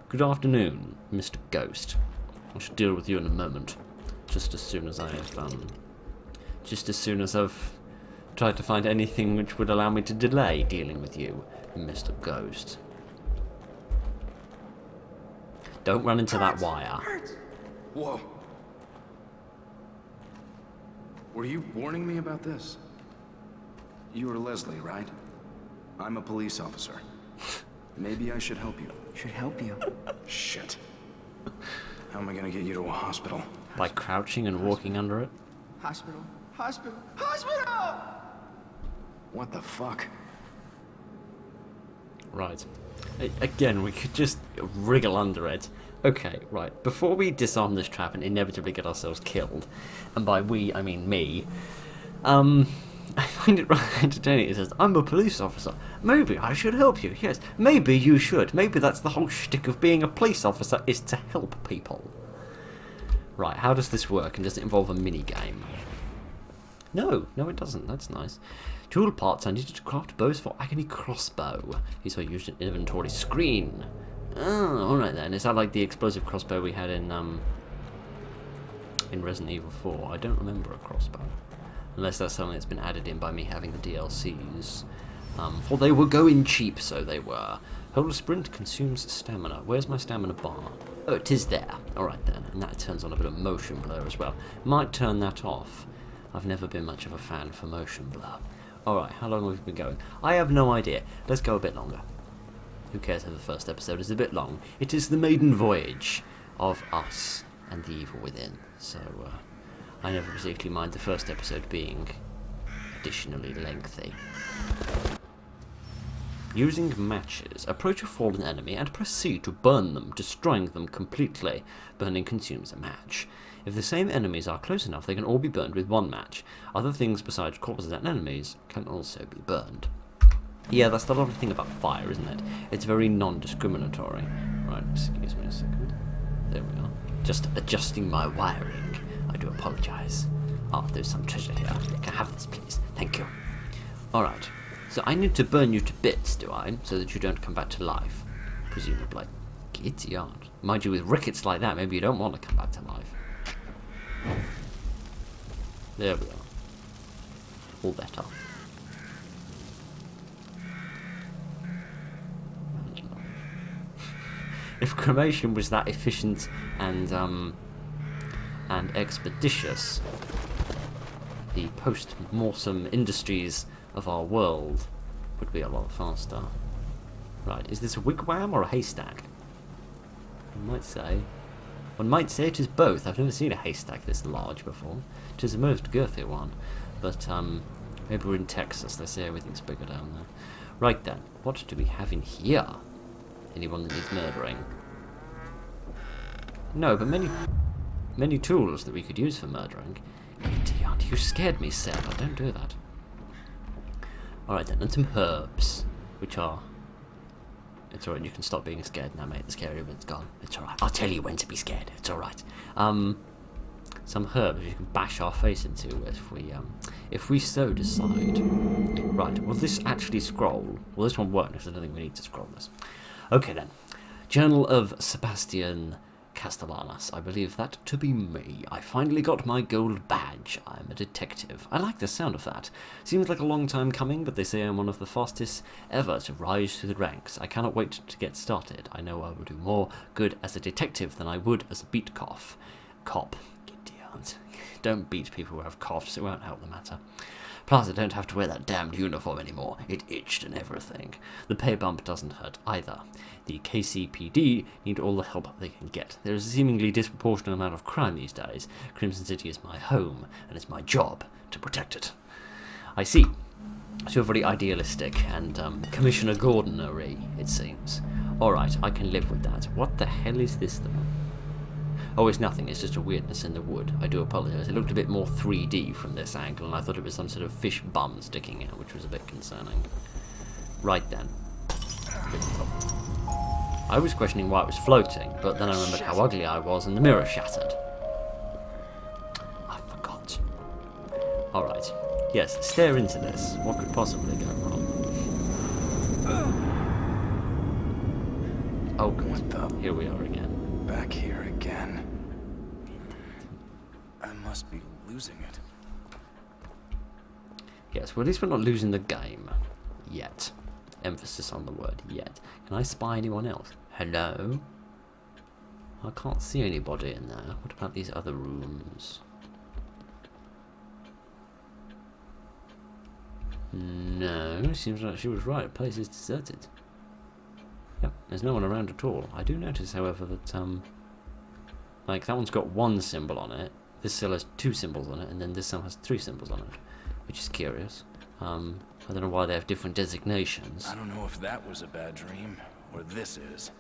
Good afternoon, Mr. Ghost. I shall deal with you in a moment. Just as soon as I've tried to find anything which would allow me to delay dealing with you, Mr. Ghost. Don't run into that wire. Whoa. Were you warning me about this? You are Leslie, right? I'm a police officer. Maybe I should help you. Should help you. Shit. How am I gonna get you to a hospital? By crouching and walking under it? Hospital. Hospital. Hospital! What the fuck? Right. Again, we could just wriggle under it. Okay, right. Before we disarm this trap and inevitably get ourselves killed, and by we, I mean me, I find it rather entertaining. It says, I'm a police officer. Maybe I should help you. Yes, maybe you should. Maybe that's the whole shtick of being a police officer, is to help people. Right, how does this work? And does it involve a mini-game? No, it doesn't. That's nice. Tool parts I needed to craft bows for Agony Crossbow. These are used in inventory screen. Oh, alright then. Is that like the explosive crossbow we had in Resident Evil 4? I don't remember a crossbow. Unless that's something that's been added in by me having the DLCs. For they were going cheap, so they were. Hold a sprint consumes stamina. Where's my stamina bar? Oh, it is there. Alright then. And that turns on a bit of motion blur as well. Might turn that off. I've never been much of a fan for motion blur. Alright, how long have we been going? I have no idea. Let's go a bit longer. Who cares if the first episode is a bit long? It is the maiden voyage of us and the evil within. So, I never particularly mind the first episode being additionally lengthy. Using matches, approach a fallen enemy and proceed to burn them, destroying them completely. Burning consumes a match. If the same enemies are close enough, they can all be burned with one match. Other things besides corpses and enemies can also be burned. Yeah, that's the lovely thing about fire, isn't it? It's very non-discriminatory. Right, excuse me a second. There we are. Just adjusting my wiring. I do apologise. Oh, there's some treasure here. Can I have this, please? Thank you. Alright. So I need to burn you to bits, do I? So that you don't come back to life. Presumably. Giddy yard. Mind you, with rickets like that, maybe you don't want to come back to life. There we are. All better. If cremation was that efficient and expeditious, the post-mortem industries of our world would be a lot faster. Right, is this a wigwam or a haystack? One might say it is both. I've never seen a haystack this large before. It is a most girthy one. But, maybe we're in Texas. They say everything's bigger down there. Right then, what do we have in here? Anyone that needs murdering? No, but many tools that we could use for murdering. You scared me, Sarah. Don't do that. Alright then, and some herbs, which are... It's alright, you can stop being scared now, mate. The scary bit's gone. It's alright. I'll tell you when to be scared. It's alright. Some herbs you can bash our face into if we so decide. Right, will this actually scroll? Well, this one won't, because I don't think we need to scroll this. Okay then. Journal of Sebastian Castellanos. I believe that to be me. I finally got my gold badge. I'm a detective. I like the sound of that. Seems like a long time coming, but they say I'm one of the fastest ever to rise through the ranks. I cannot wait to get started. I know I will do more good as a detective than I would as a beat cop. Don't beat people who have coughs, it won't help the matter. Plus, I don't have to wear that damned uniform anymore. It itched and everything. The pay bump doesn't hurt either. The KCPD need all the help they can get. There is a seemingly disproportionate amount of crime these days. Crimson City is my home, and it's my job to protect it. I see. So you're very idealistic and Commissioner Gordon-ary, it seems. Alright, I can live with that. What the hell is this though? Oh, it's nothing, it's just a weirdness in the wood. I do apologise. It looked a bit more 3D from this angle, and I thought it was some sort of fish bum sticking out, which was a bit concerning. Right then. I was questioning why it was floating, but then I remembered how ugly I was, and the mirror shattered. I forgot. Alright. Yes, stare into this. What could possibly go wrong? Oh, good. What the? Here we are again. Back here again. I must be losing it. Yes, well, at least we're not losing the game. Yet. Emphasis on the word yet. Can I spy anyone else? Hello? I can't see anybody in there. What about these other rooms? No, seems like she was right. The place is deserted. Yep, there's no one around at all. I do notice, however, that, like, that one's got one symbol on it. This cell has 2 symbols on it, and then this cell has 3 symbols on it, which is curious. I don't know why they have different designations. I don't know if that was a bad dream, or this is.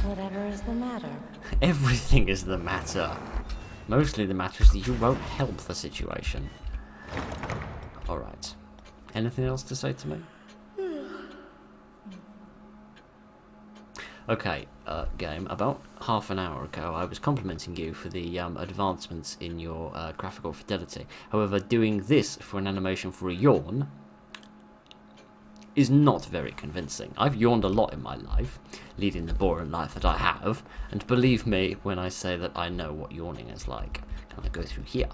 Whatever is the matter? Everything is the matter. Mostly the matter is that you won't help the situation. Alright. Anything else to say to me? Okay, game. About half an hour ago, I was complimenting you for the advancements in your graphical fidelity. However, doing this for an animation for a yawn is not very convincing. I've yawned a lot in my life, leading the boring life that I have, and believe me when I say that I know what yawning is like. Can I go through here?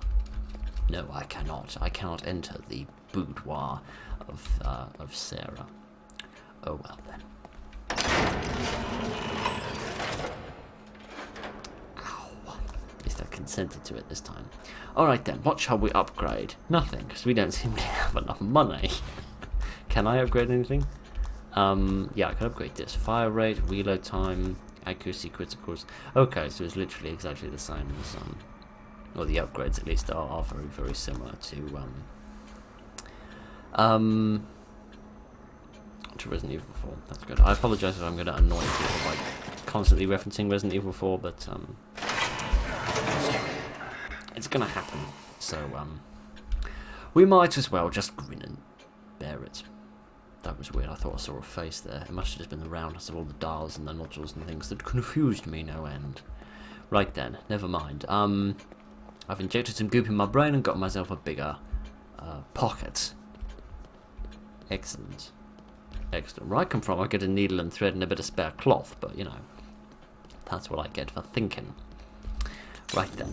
No, I cannot. I cannot enter the boudoir of Sarah. Oh well then. Ow. At least I consented to it this time. Alright then, what shall we upgrade? Nothing, because we don't seem to have enough money. Can I upgrade anything? Yeah, I can upgrade this. Fire rate, reload time, accuracy, criticals. Okay, so it's literally exactly the same as, or the upgrades at least are very, very similar to Resident Evil 4. That's good. I apologise if I'm going to annoy people by constantly referencing Resident Evil 4, but it's going to happen. So we might as well just grin and bear it. That was weird. I thought I saw a face there. It must have just been the roundness of all the dials and the nodules and things that confused me no end. Right then, never mind. I've injected some goop in my brain and got myself a bigger pocket. Excellent. Excellent. Where I come from, I get a needle and thread and a bit of spare cloth, but, you know, that's what I get for thinking. Right then.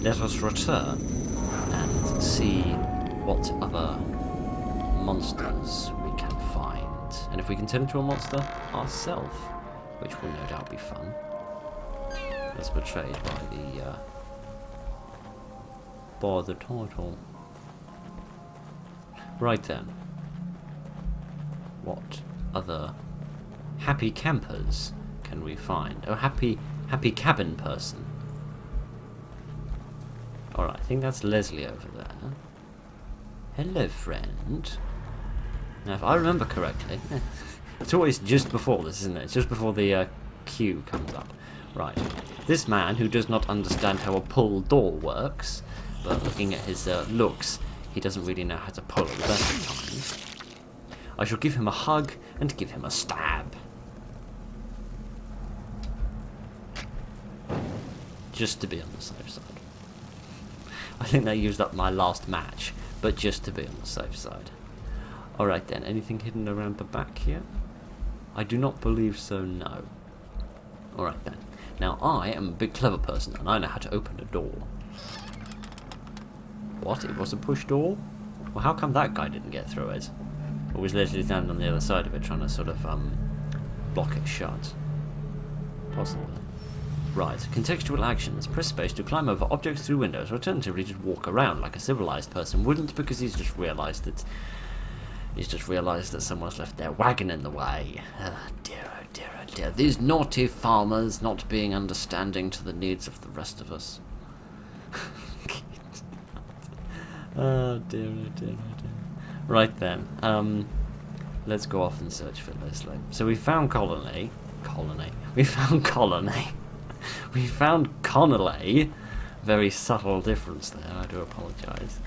Let us return and see what other monsters we can find. And if we can turn into a monster ourselves, which will no doubt be fun. As portrayed by the title. Right then. What other happy campers can we find? Oh, happy cabin person. Alright, I think that's Leslie over there. Hello, friend. Now, if I remember correctly, it's always just before this, isn't it? It's just before the queue comes up. Right. This man, who does not understand how a pull door works, but looking at his looks, he doesn't really know how to pull at the best of times. I shall give him a hug and give him a stab. Just to be on the safe side. I think they used up my last match, but just to be on the safe side. Alright then, anything hidden around the back here? I do not believe so, no. Alright then. Now I am a big clever person and I know how to open a door. What? It was a push door? Well, how come that guy didn't get through it? Or was literally standing on the other side of it trying to sort of block it shut? Possibly. Right, contextual actions. Press space to climb over objects through windows, or alternatively just walk around like a civilized person wouldn't, because he's just realised that someone's left their wagon in the way. Oh dear, oh dear, oh dear. These naughty farmers not being understanding to the needs of the rest of us. Oh dear, oh dear, oh dear. Right then, let's go off and search for Leslie. So we found Colony. We found Colony. We found Connolly. Very subtle difference there, I do apologise.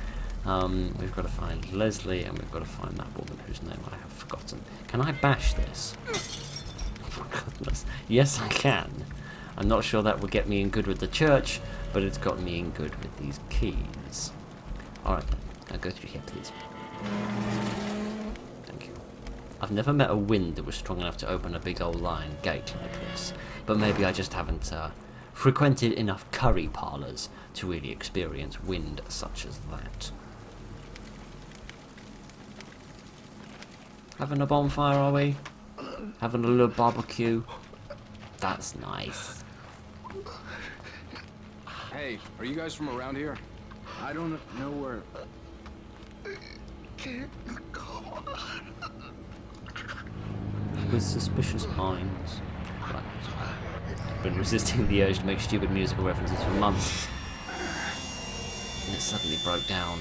We've got to find Leslie, and we've got to find that woman whose name I have forgotten. Can I bash this? For goodness. Yes, I can. I'm not sure that will get me in good with the church, but it's got me in good with these keys. Alright then, now go through here, please. Thank you. I've never met a wind that was strong enough to open a big old lion gate like this, but maybe I just haven't frequented enough curry parlours to really experience wind such as that. Having a bonfire, are we? Having a little barbecue? That's nice. Hey, are you guys from around here? I don't know where... With suspicious minds. Right. Been resisting the urge to make stupid musical references for months. And it suddenly broke down.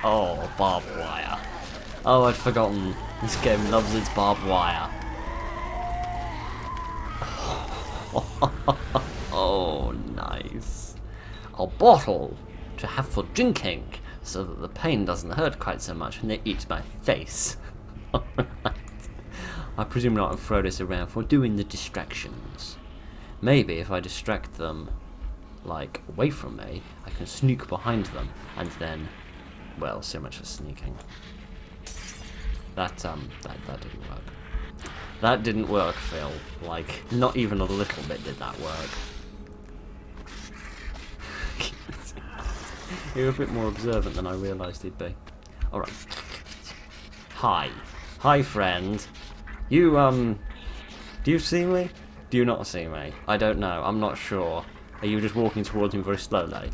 Oh, barbed wire. Oh, I'd forgotten. This game loves its barbed wire. Oh, nice. A bottle to have for drinking, so that the pain doesn't hurt quite so much when they eat my face. Alright. I presume not to throw this around for doing the distractions. Maybe if I distract them, like, away from me, I can sneak behind them, and then... Well, so much for sneaking. That didn't work. That didn't work, Phil. Like, not even a little bit did that work. You're a bit more observant than I realised he'd be. Alright. Hi. Hi, friend. You, do you see me? Do you not see me? I don't know. I'm not sure. Are you just walking towards me very slowly?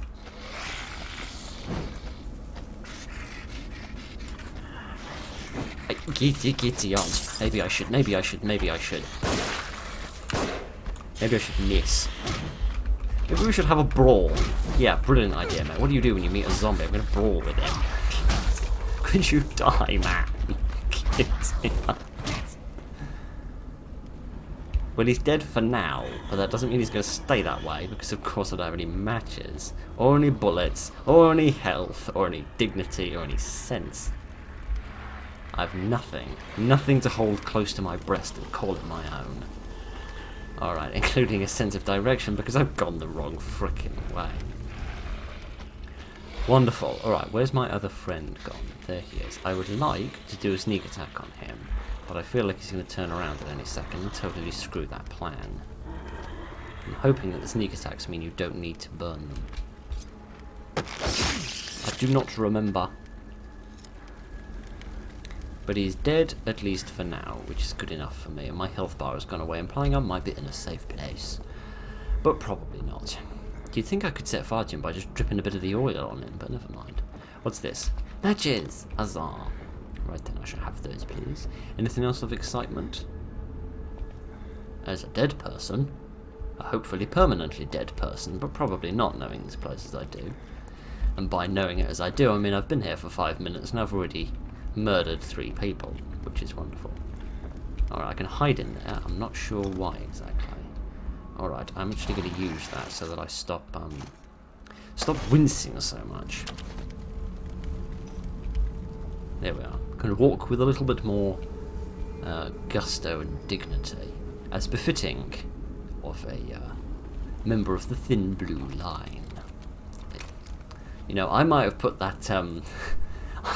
Giddy on. Maybe I should miss. Maybe we should have a brawl. Yeah, brilliant idea, mate. What do you do when you meet a zombie? I'm gonna brawl with him. Could you die, man? Well, he's dead for now, but that doesn't mean he's gonna stay that way, because of course I don't have any matches, or any bullets, or any health, or any dignity, or any sense. I've nothing. Nothing to hold close to my breast and call it my own. Alright, including a sense of direction, because I've gone the wrong frickin' way. Wonderful. Alright, where's my other friend gone? There he is. I would like to do a sneak attack on him, but I feel like he's going to turn around at any second and totally screw that plan. I'm hoping that the sneak attacks mean you don't need to burn them. I do not remember. But he's dead, at least for now, which is good enough for me, and my health bar has gone away, implying I might be in a safe place. But probably not. You'd think I could set fire to him by just dripping a bit of the oil on him, but never mind. What's this? Matches! Huzzah! Right then, I shall have those, please. Anything else of excitement? As a dead person, a hopefully permanently dead person, but probably not knowing this place as I do. And by knowing it as I do, I mean I've been here for 5 minutes and I've already murdered 3 people, which is wonderful. Alright, I can hide in there. I'm not sure why exactly. Alright, I'm actually going to use that so that I stop wincing so much. There we are. Can walk with a little bit more gusto and dignity, as befitting of a member of the Thin Blue Line. You know, I might have put that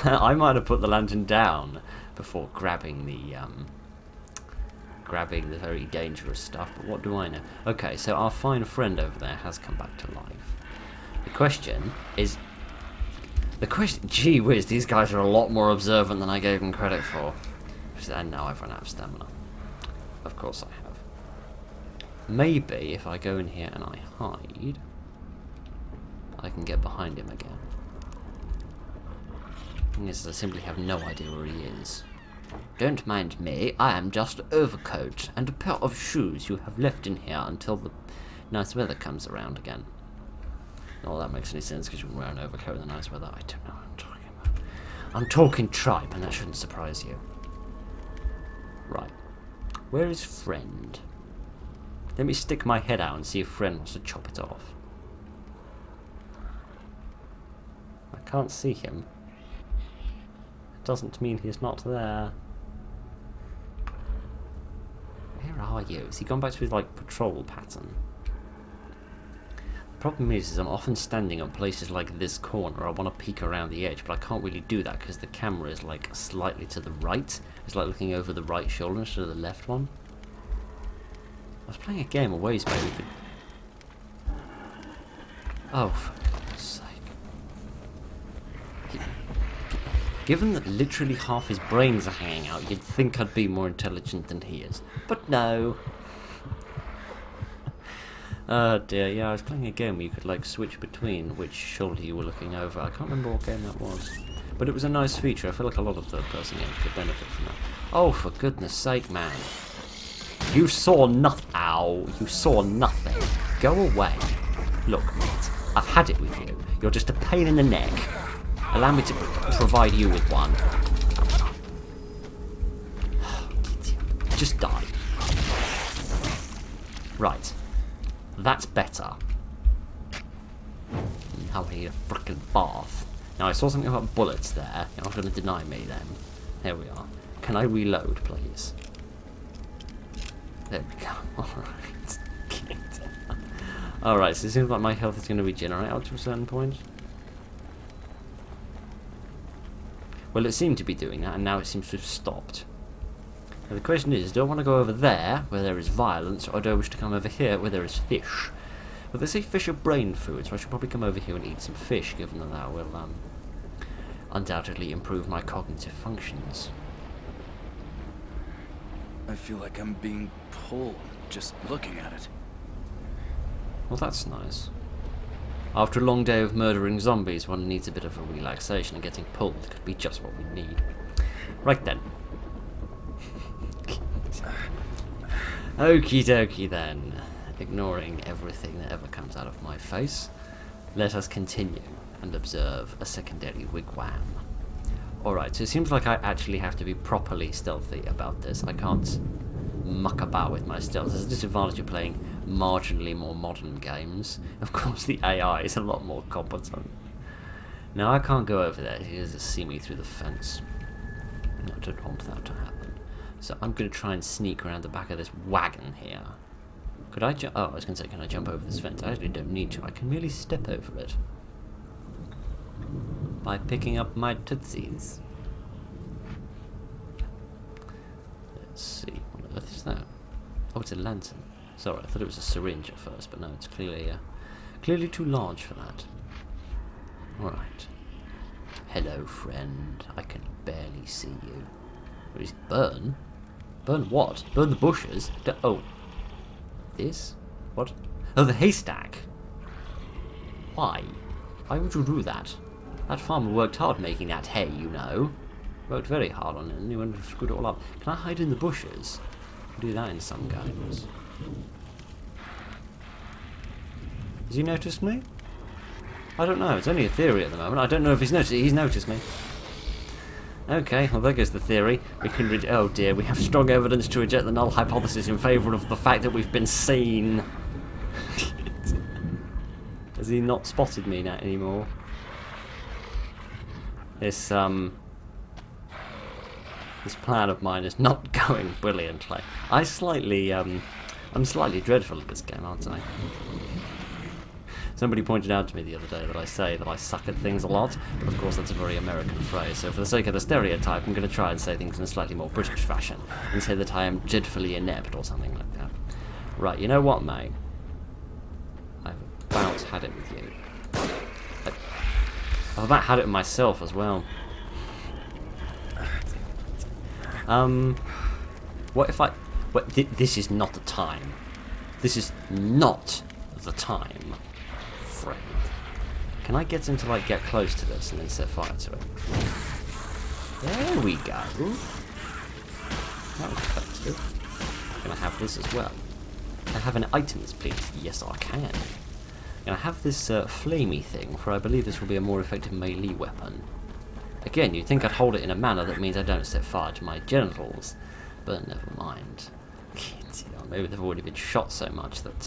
I might have put the lantern down before grabbing the very dangerous stuff, but what do I know? Okay, so our fine friend over there has come back to life. The question is... Gee whiz, these guys are a lot more observant than I gave them credit for. And now I've run out of stamina. Of course I have. Maybe if I go in here and I hide, I can get behind him again. Yes, I simply have no idea where he is. Don't mind me, I am just an overcoat and a pair of shoes you have left in here until the nice weather comes around again. Not that makes any sense because you wouldn't wear an overcoat in the nice weather. I don't know what I'm talking about. I'm talking tripe, and that shouldn't surprise you. Right. Where is friend? Let me stick my head out and see if friend wants to chop it off. I can't see him. It doesn't mean he's not there. you? Has he gone back to his, like, patrol pattern? The problem is I'm often standing on places like this corner. I want to peek around the edge, but I can't really do that because the camera is, like, slightly to the right. It's like looking over the right shoulder instead of the left one. I was playing a game a ways back. We could... Oh, for goodness sake. Given that literally half his brains are hanging out, you'd think I'd be more intelligent than he is. But no. Oh dear, yeah, I was playing a game where you could, like, switch between which shoulder you were looking over. I can't remember what game that was. But it was a nice feature. I feel like a lot of third-person games could benefit from that. Oh, for goodness sake, man. You saw nothing. Ow, you saw nothing. Go away. Look, mate, I've had it with you. You're just a pain in the neck. Allow me to provide you with one. Just die. Right. That's better. Now I need a frickin' bath. Now I saw something about bullets there. You're not going to deny me then. There we are. Can I reload, please? There we go. Alright. Alright, so it seems like my health is going to regenerate up to a certain point. Well, it seemed to be doing that, and now it seems to have stopped. Now the question is, do I want to go over there, where there is violence, or do I wish to come over here, where there is fish? Well, they say fish are brain food, so I should probably come over here and eat some fish, given that that will, undoubtedly improve my cognitive functions. I feel like I'm being pulled just looking at it. Well, that's nice. After a long day of murdering zombies, one needs a bit of a relaxation, and getting pulled could be just what we need. Right then. Okie dokie then. Ignoring everything that ever comes out of my face, let us continue and observe a secondary wigwam. Alright, so it seems like I actually have to be properly stealthy about this. I can't muck about with my stealth. There's a disadvantage of playing marginally more modern games. Of course, the AI is a lot more competent. Now, I can't go over there. He doesn't see me through the fence. No, I don't want that to happen. So I'm going to try and sneak around the back of this wagon here. Could I jump? Oh, I was going to say, can I jump over this fence? I actually don't need to. I can merely step over it. By picking up my tootsies. Let's see. What on earth is that? Oh, it's a lantern. Sorry, I thought it was a syringe at first, but no, it's clearly too large for that. Alright. Hello, friend. I can barely see you. What is it? Burn? Burn what? Burn the bushes? Oh. This? What? Oh, the haystack. Why? Why would you do that? That farmer worked hard making that hay, you know. Worked very hard on it, and he went and screwed it all up. Can I hide in the bushes? I do that in some games. Has he noticed me? I don't know. It's only a theory at the moment. I don't know if he's noticed. He's noticed me. Okay, well there goes the theory. We can oh dear, we have strong evidence to reject the null hypothesis in favour of the fact that we've been seen. Has he not spotted me now anymore? This plan of mine is not going brilliantly. I'm slightly dreadful at this game, aren't I? Somebody pointed out to me the other day that I say that I suck at things a lot, but of course that's a very American phrase, so for the sake of the stereotype, I'm going to try and say things in a slightly more British fashion, and say that I am dreadfully inept or something like that. Right, you know what, mate? I've about had it with you. I've about had it with myself as well. What if I... this is not the time. This is not the time. Friend. Can I get him to, like, get close to this and then set fire to it? There we go. That was effective. Can I have this as well? Can I have an items, please? Yes, I can. Can I have this flamey thing, for I believe this will be a more effective melee weapon. Again, you'd think I'd hold it in a manner that means I don't set fire to my genitals, but never mind. Maybe they've already been shot so much that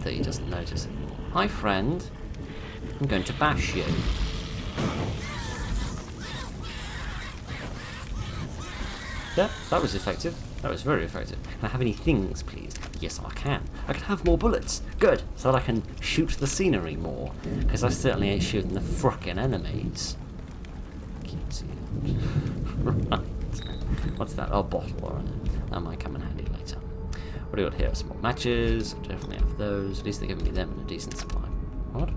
that he doesn't notice it. Hi, friend. I'm going to bash you. Yeah, that was effective. That was very effective. Can I have any things, please? Yes, I can. I can have more bullets. Good, so that I can shoot the scenery more. Because I certainly ain't shooting the frickin' enemies. Right. What's that? Oh, bottle, alright. That might come in handy later. What do we got here? Some more matches. Definitely have those. At least they're giving me them in a decent supply. What?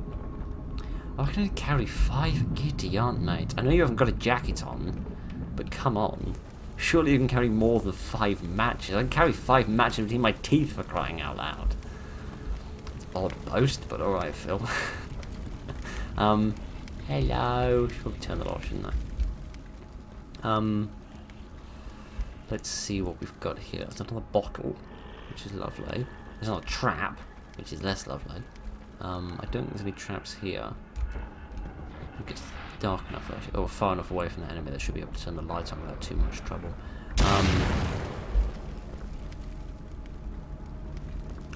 Oh, I can only carry 5 giddy, aren't mate? I know you haven't got a jacket on, but come on. Surely you can carry more than 5 matches. I can carry 5 matches between my teeth, for crying out loud. It's odd boast, but alright, Phil. Hello. Should probably turn that off, shouldn't I? Let's see what we've got here. There's another bottle, which is lovely. There's another trap, which is less lovely. I don't think there's any traps here. I think it's dark enough, actually. Oh, far enough away from the enemy that should be able to turn the light on without too much trouble.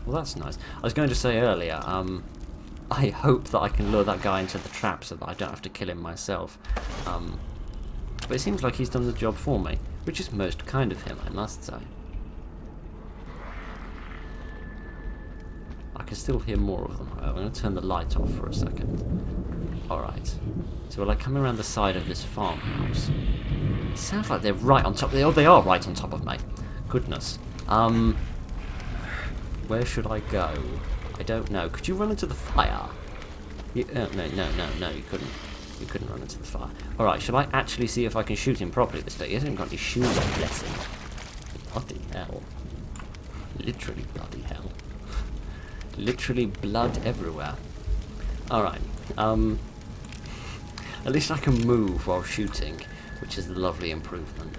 Well, that's nice. I was going to say earlier, I hope that I can lure that guy into the trap so that I don't have to kill him myself. But it seems like he's done the job for me, which is most kind of him, I must say. I can still hear more of them, however. I'm going to turn the light off for a second. Alright. So will I come around the side of this farmhouse? It sounds like they're right on top. Oh, they are right on top of me. Goodness. Where should I go? I don't know. Could you run into the fire? No, you couldn't. You couldn't run into the fire. Alright, shall I actually see if I can shoot him properly this day? He hasn't got any shoes on, bless him. Bloody hell. Literally bloody hell. Literally blood everywhere. Alright, at least I can move while shooting, which is the lovely improvement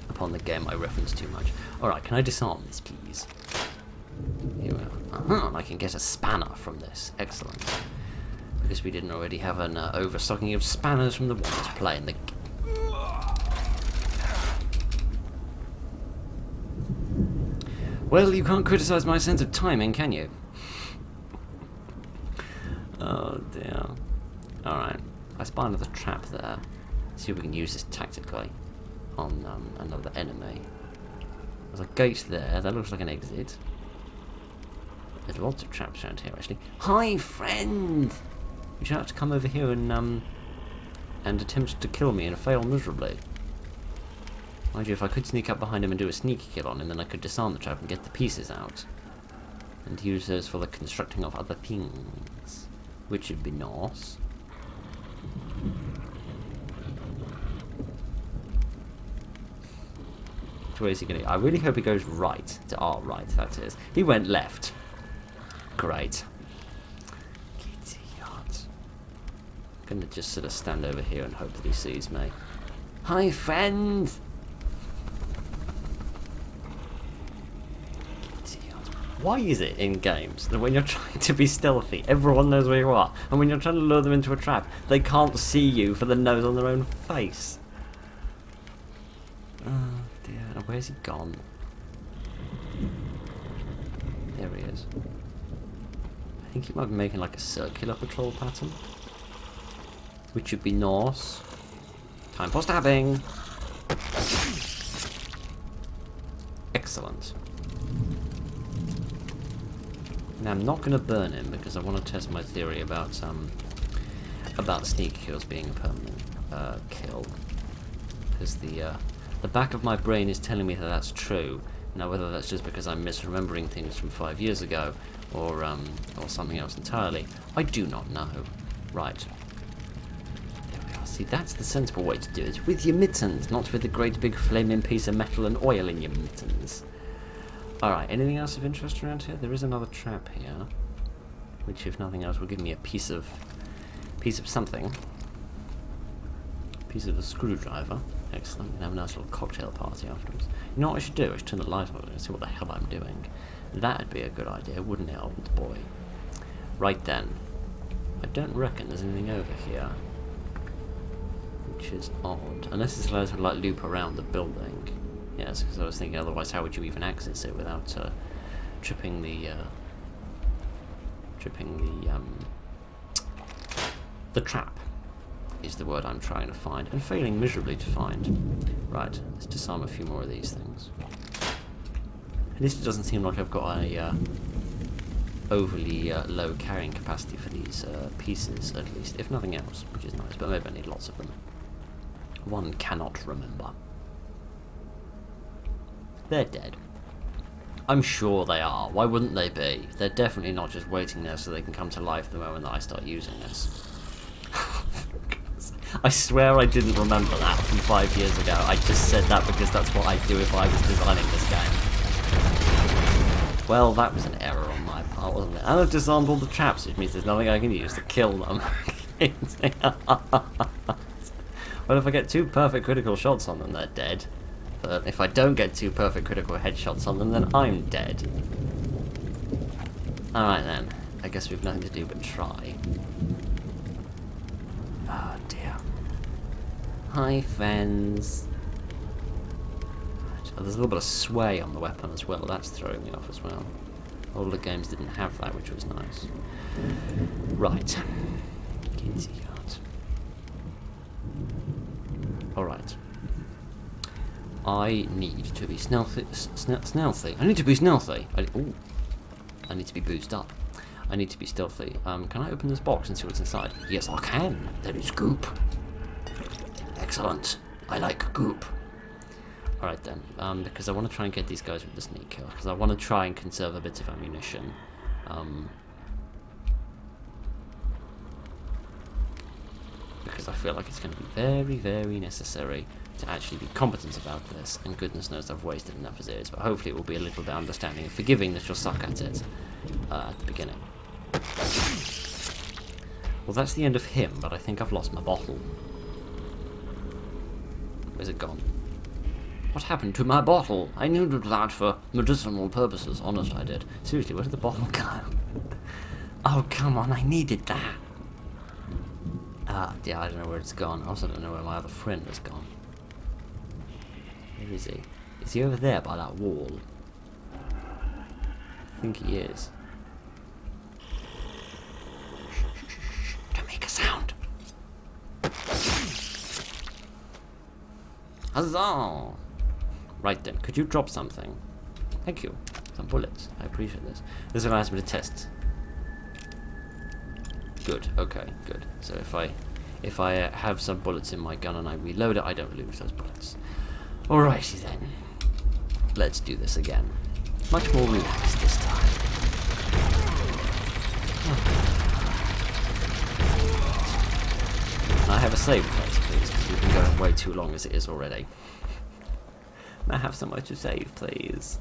upon the game I reference too much. Alright, can I disarm this, please? Here we are. I can get a spanner from this. Excellent. Because we didn't already have an overstocking of spanners from the one to play in the... Well, you can't criticise my sense of timing, can you? Oh dear. Alright, I spy another trap there. See if we can use this tactically on another enemy. There's a gate there, that looks like an exit. There's lots of traps around here actually. Hi friend! You should have to come over here and attempt to kill me and fail miserably. Mind you, if I could sneak up behind him and do a sneaky kill on him, then I could disarm the trap and get the pieces out. And use those for the constructing of other things. Which would be nice. So where is he going to go? I really hope he goes right. To our right, that is. He went left. Great. I'm gonna just sort of stand over here and hope that he sees me. Hi, friend! Why is it in games that when you're trying to be stealthy, everyone knows where you are, and when you're trying to lure them into a trap, they can't see you for the nose on their own face? Oh dear, where's he gone? There he is. I think he might be making like a circular patrol pattern. Which would be nice. Time for stabbing! Excellent. Now I'm not going to burn him because I want to test my theory about sneak kills being a permanent kill. Because the back of my brain is telling me that that's true. Now whether that's just because I'm misremembering things from 5 years ago or something else entirely, I do not know. Right. See, that's the sensible way to do it. With your mittens, not with a great big flaming piece of metal and oil in your mittens. Alright, anything else of interest around here? There is another trap here. Which, if nothing else, will give me a piece of something. Piece of a screwdriver. Excellent. We can have a nice little cocktail party afterwards. You know what I should do? I should turn the light on and see what the hell I'm doing. That'd be a good idea, wouldn't it, old boy? Right then. I don't reckon there's anything over here. Which is odd. Unless this allows me to like loop around the building. Yes, because I was thinking otherwise how would you even access it without tripping the trap is the word I'm trying to find and failing miserably to find. Right, let's disarm a few more of these things. At least it doesn't seem like I've got a overly low carrying capacity for these pieces, at least, if nothing else, which is nice, but maybe I need lots of them. One cannot remember. They're dead. I'm sure they are. Why wouldn't they be? They're definitely not just waiting there so they can come to life the moment that I start using this. I swear I didn't remember that from 5 years ago. I just said that because that's what I'd do if I was designing this game. Well, that was an error on my part, wasn't it? And I've disarmed all the traps, which means there's nothing I can use to kill them. Well, if I get 2 perfect critical shots on them, they're dead. But if I don't get 2 perfect critical headshots on them, then I'm dead. Alright then. I guess we've nothing to do but try. Oh dear. Hi, friends. Oh, there's a little bit of sway on the weapon as well. That's throwing me off as well. Older games didn't have that, which was nice. Right. Alright. I need to be stealthy. I need to be stealthy. I need to be boosted up. I need to be stealthy. Can I open this box and see what's inside? Yes, I can. There is goop. Excellent. I like goop. Alright then, because I want to try and get these guys with the sneak kill, because I want to try and conserve a bit of ammunition. Because I feel like it's going to be very, very necessary to actually be competent about this, and goodness knows I've wasted enough as it is, but hopefully it will be a little bit understanding and forgiving that you'll suck at it at the beginning. Well, that's the end of him, but I think I've lost my bottle. Where's it gone? What happened to my bottle? I needed that for medicinal purposes. Honest, I did. Seriously, where did the bottle go? Oh, come on, I needed that. Ah, yeah, I don't know where it's gone. I also don't know where my other friend has gone. Where is he? Is he over there by that wall? I think he is. Don't make a sound. Huzzah! Right then, could you drop something? Thank you. Some bullets. I appreciate this. This allows me to test. Good. Okay. Good. So if I have some bullets in my gun and I reload it, I don't lose those bullets. Alrighty then. Let's do this again. Much more relaxed this time. Can I have a save place, please? Because we've been going way too long as it is already. May I have somewhere to save, please?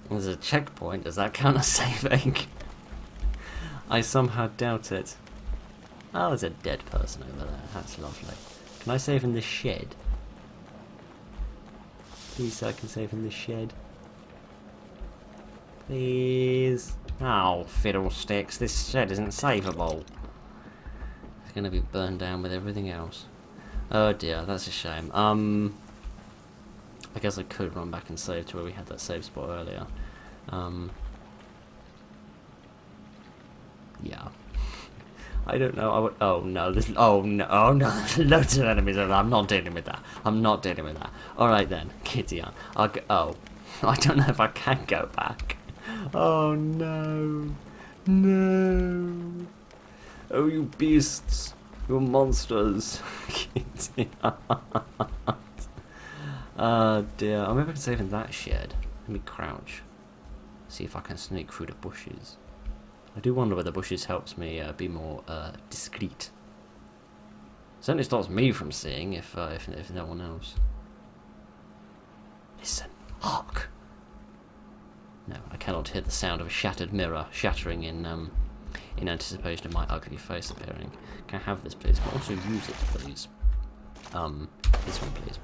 There's a checkpoint. Does that count as saving? I somehow doubt it. Oh, there's a dead person over there. That's lovely. Can I save in this shed? Please, sir, I can save in this shed. Please. Oh, fiddlesticks. This shed isn't savable. It's going to be burned down with everything else. Oh dear, that's a shame. I guess I could run back and save to where we had that save spot earlier. Yeah. I don't know. I would. Oh no! Oh no! Oh no! There's loads of enemies over there. I'm not dealing with that. I'm not dealing with that. All right then, kitty on. I'll go. Oh, I don't know if I can go back. Oh no! No! Oh, you beasts! You're monsters! Kitty oh dear. I maybe I can save in that shed. Let me crouch. See if I can sneak through the bushes. I do wonder whether bushes helps me be more discreet. Certainly stops me from seeing if no one else. Listen, hark. No, I cannot hear the sound of a shattered mirror shattering in anticipation of my ugly face appearing. Can I have this, please? Can I also use it, please? This one, please.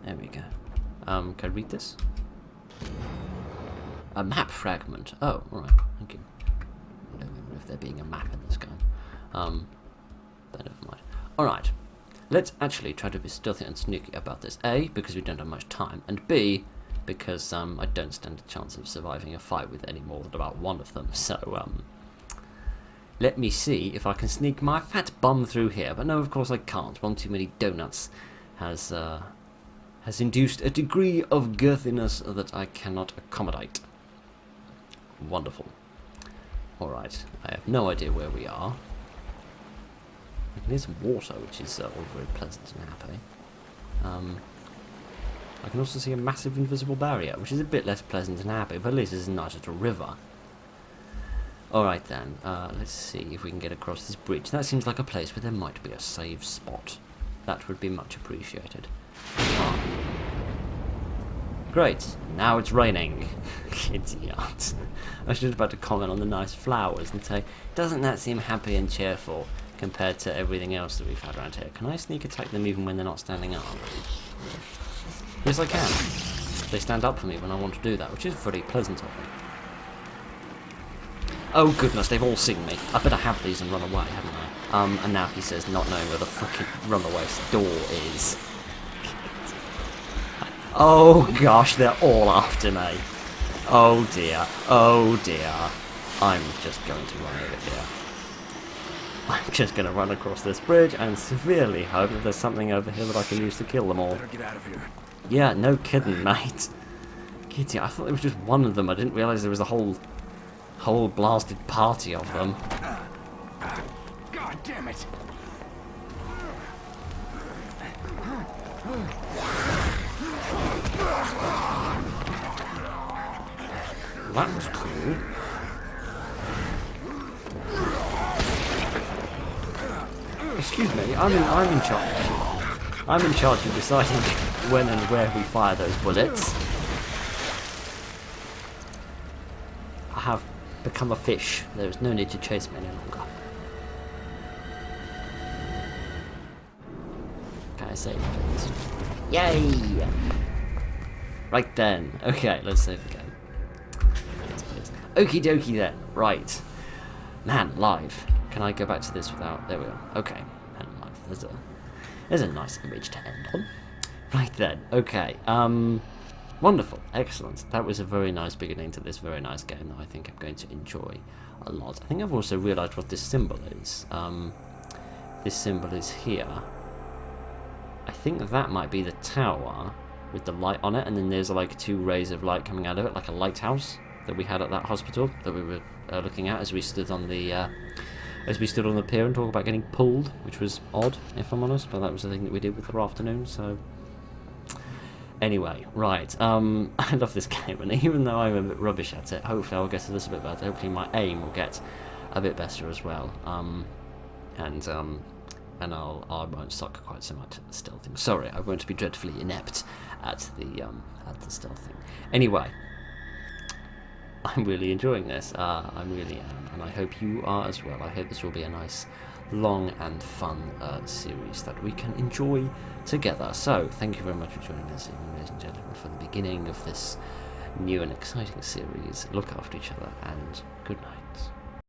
There we go. Can I read this? A map fragment. Oh, alright, thank you. I don't remember if there being a map in this game. But never mind. Alright, let's actually try to be stealthy and sneaky about this. A, because we don't have much time, and B, because I don't stand a chance of surviving a fight with any more than about one of them. So, let me see if I can sneak my fat bum through here. But no, of course I can't. One too many donuts has induced a degree of girthiness that I cannot accommodate. Wonderful. Alright, I have no idea where we are. There's water, which is all very pleasant and happy. I can also see a massive invisible barrier, which is a bit less pleasant and happy, but at least it's a nice little river. Alright then, let's see if we can get across this bridge. That seems like a place where there might be a safe spot. That would be much appreciated. Great, now it's raining. Idiot. I was just about to comment on the nice flowers and say, doesn't that seem happy and cheerful compared to everything else that we've had around here? Can I sneak attack them even when they're not standing up? Yes, I can. They stand up for me when I want to do that, which is pretty pleasant of me. Oh goodness, they've all seen me. I better have these and run away, haven't I? And now he says, not knowing where the fucking runaway door is. Oh gosh, they're all after me. Oh dear, oh dear. I'm just going to run over here. I'm just going to run across this bridge and severely hope that there's something over here that I can use to kill them all. Better get out of here. Yeah, no kidding, mate. Kitty, I thought there was just one of them. I didn't realise there was a whole blasted party of them. God damn it! That was cool. Excuse me, I'm in charge. I'm in charge of deciding when and where we fire those bullets. I have become a fish. There is no need to chase me any longer. Can I save, please? Yay! Right then. Okay, let's save the game. Okie dokie then. Right. Man, live. Can I go back to this without... There we are. Okay. Man, live. There's a nice image to end on. Right then. Okay. Wonderful. Excellent. That was a very nice beginning to this very nice game that I think I'm going to enjoy a lot. I think I've also realised what this symbol is. This symbol is here. I think that might be the tower with the light on it, and then there's like 2 rays of light coming out of it, like a lighthouse that we had at that hospital that we were looking at as we stood on the pier and talked about getting pulled, which was odd, if I'm honest, but that was the thing that we did with our afternoon. So anyway, right, I love this game, and even though I'm a bit rubbish at it, hopefully I'll get to this a bit better. Hopefully my aim will get a bit better as well, and I won't suck quite so much at the stealthing. Sorry, I won't be dreadfully inept at the stealthing. Anyway, I'm really enjoying this. I really am, and I hope you are as well. I hope this will be a nice, long and fun series that we can enjoy together. So, thank you very much for joining us, ladies and gentlemen, for the beginning of this new and exciting series. Look after each other, and good night.